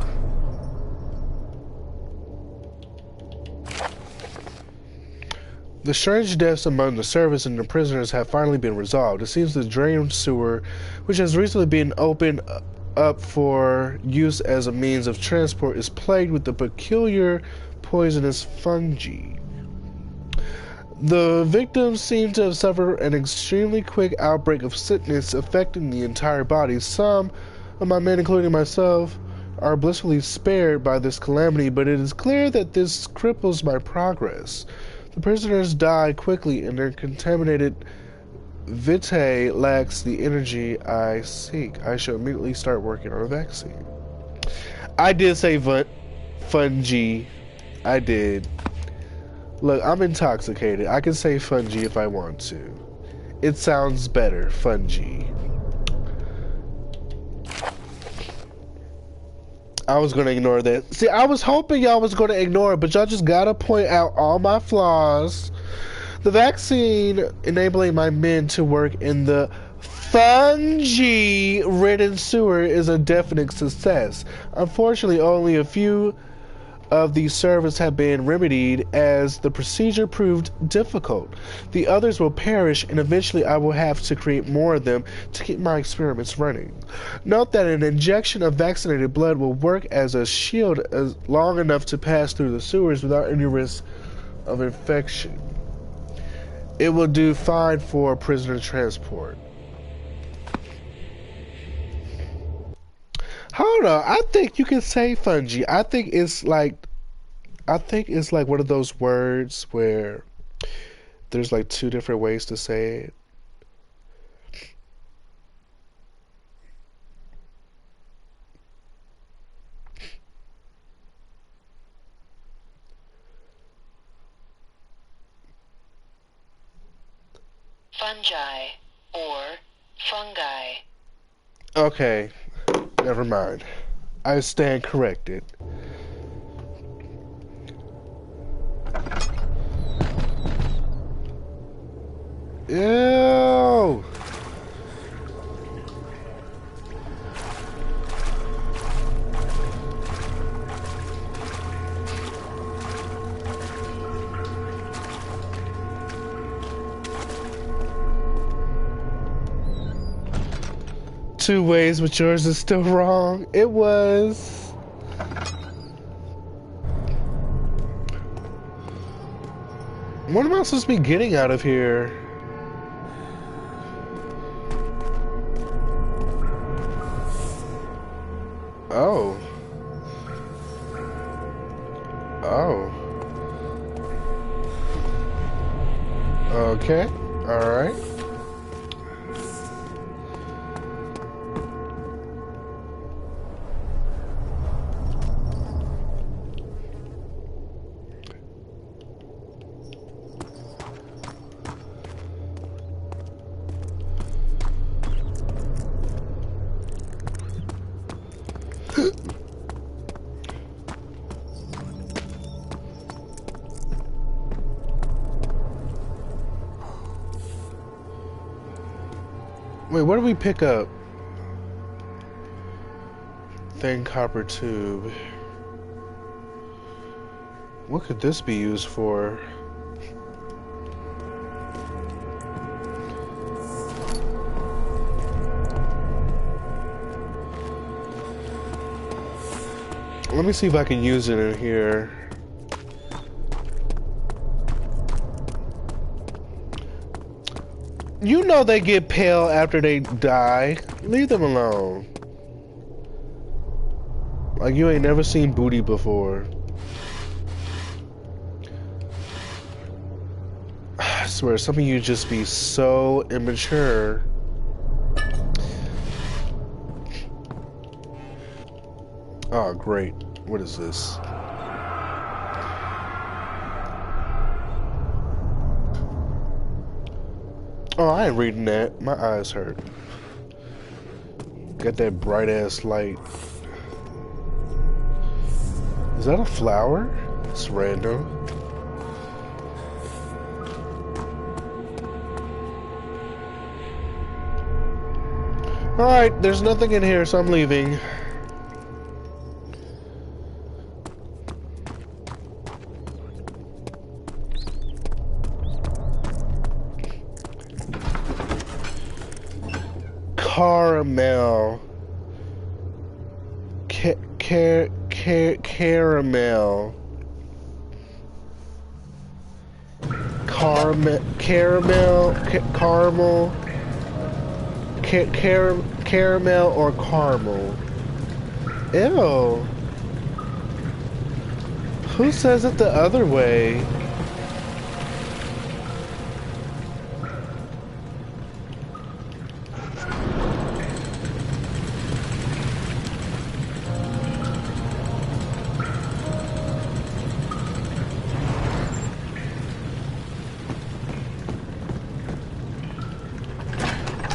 The strange deaths among the servants and the prisoners have finally been resolved. It seems the drained sewer, which has recently been opened up for use as a means of transport, is plagued with the peculiar poisonous fungi. The victims seem to have suffered an extremely quick outbreak of sickness affecting the entire body. Some of my men, including myself, are blissfully spared by this calamity, but it is clear that this cripples my progress. The prisoners die quickly, and their contaminated vitae lacks the energy I seek. I shall immediately start working on a vaccine. I did say fungi. I did. Look, I'm intoxicated. I can say fungi if I want to. It sounds better, fungi. I was going to ignore that. See, I was hoping y'all was going to ignore it, but y'all just got to point out all my flaws. The vaccine enabling my men to work in the fungi-ridden sewer is a definite success. Unfortunately, only a few of these servants have been remedied as the procedure proved difficult. The others will perish, and eventually I will have to create more of them to keep my experiments running. Note that an injection of vaccinated blood will work as a shield long enough to pass through the sewers without any risk of infection. It will do fine for prisoner transport. Hold on, I think you can say fungi. I think it's like one of those words where there's like two different ways to say it. Fungi or fungi. Okay. Never mind. I stand corrected. Ew! Two ways, but yours is still wrong. It was. What am I supposed to be getting out of here? Oh. Oh. Okay. All right. Wait, what do we pick up? Thin copper tube. What could this be used for? Let me see if I can use it in here. You know they get pale after they die. Leave them alone. Like you ain't never seen booty before. I swear, some of you just be so immature. Oh, great. What is this? Oh, I ain't reading that. My eyes hurt. Got that bright ass light. Is that a flower? It's random. Alright, there's nothing in here, so I'm leaving. Caramel. Caramel. Caramel or caramel. Ew. Who says it the other way?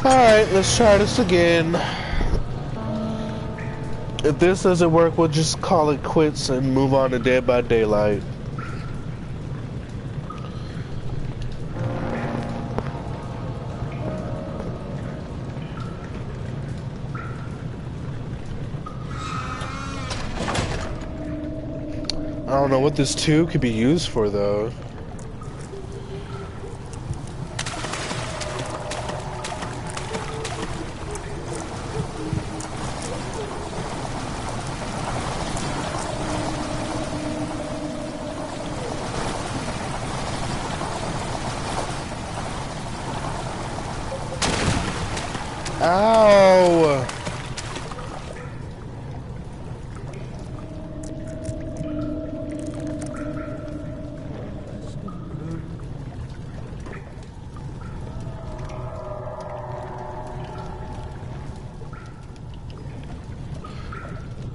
Alright, let's try this again. If this doesn't work, we'll just call it quits and move on to Dead by Daylight. I don't know what this tube could be used for, though. Ow!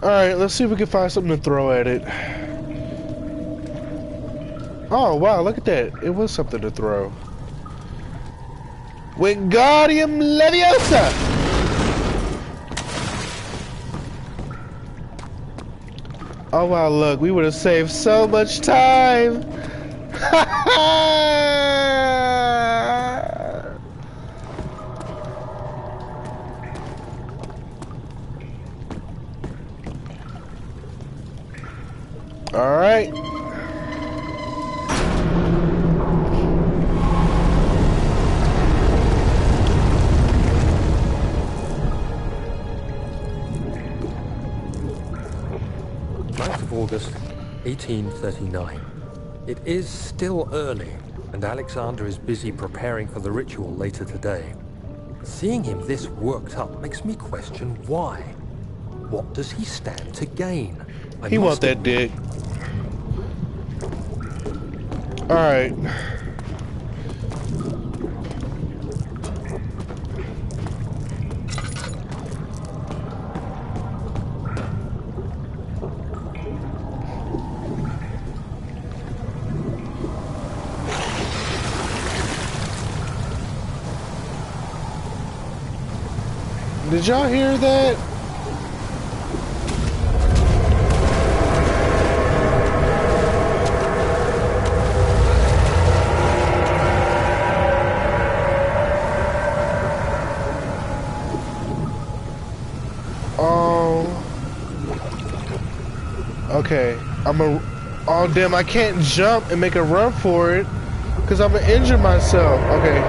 Alright, let's see if we can find something to throw at it. Oh, wow, look at that. It was something to throw. Wingardium Leviosa! Oh wow, look, we would have saved so much time! Alright. August 1839. It is still early, and Alexander is busy preparing for the ritual later today. Seeing him this worked up makes me question why. What does he stand to gain? He want that dick. Alright. Did y'all hear that? Okay, oh damn, I can't jump and make a run for it because I'm gonna injure myself. Okay.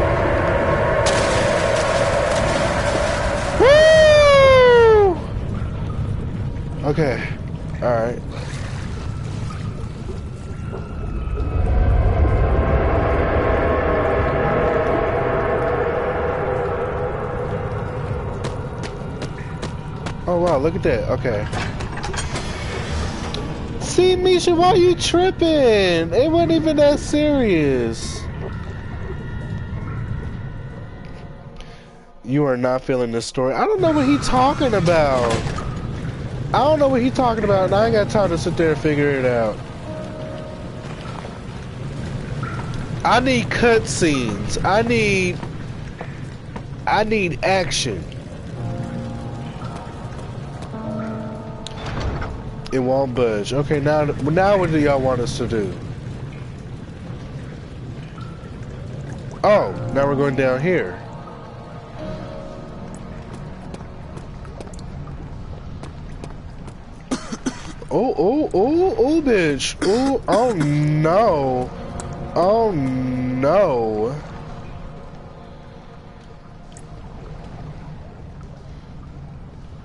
Woo! Okay, alright. Oh wow, look at that, okay. See, Misha, why are you tripping? It wasn't even that serious. You are not feeling this story. I don't know what he's talking about. I don't know what he's talking about, and I ain't got time to sit there and figure it out. I need cutscenes. I need action. It won't budge. Okay, now what do y'all want us to do? Oh, now we're going down here. Oh, bitch. Oh, no. Oh, no.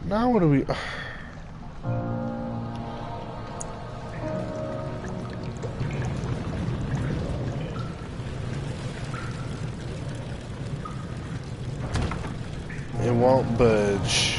Now what do we... It won't budge.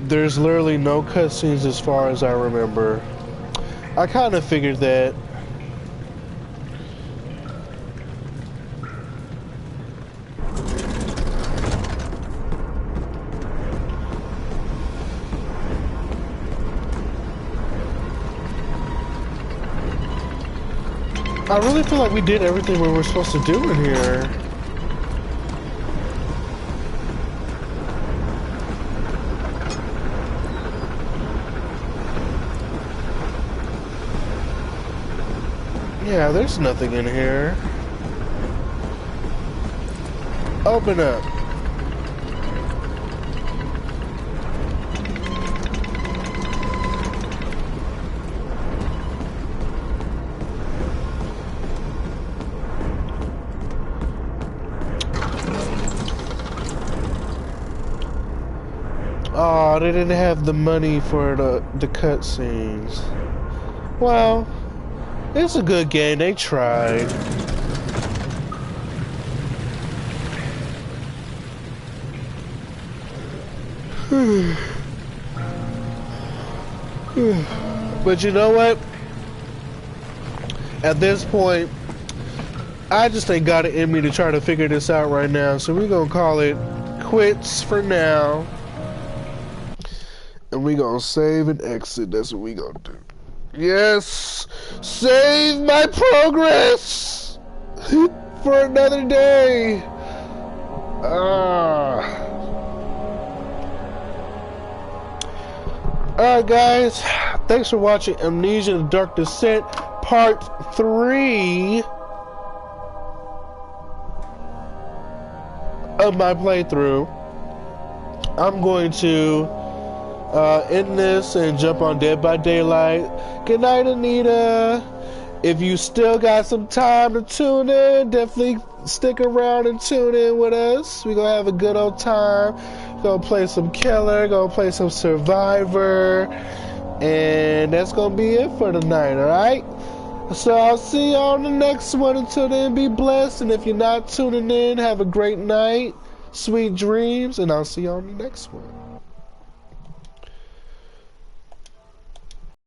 There's literally no cutscenes as far as I remember. I kind of figured that. I really feel like we did everything we were supposed to do in here. Yeah, there's nothing in here. Open up. Oh, they didn't have the money for the cutscenes. Well, it's a good game. They tried. But you know what? At this point, I just ain't got it in me to try to figure this out right now. So we're gonna call it quits for now. And we gonna save and exit. That's what we gonna do. Yes! Save my progress! For another day! Alright guys, thanks for watching Amnesia: The Dark Descent Part 3 of my playthrough. I'm going to end this and jump on Dead by Daylight. Good night, Anita. If you still got some time to tune in, definitely stick around and tune in with us. We're gonna have a good old time. Gonna play some Killer, gonna play some Survivor, and that's gonna be it for tonight, alright? So I'll see you on the next one. Until then, be blessed, and if you're not tuning in, have a great night, sweet dreams, and I'll see you on the next one.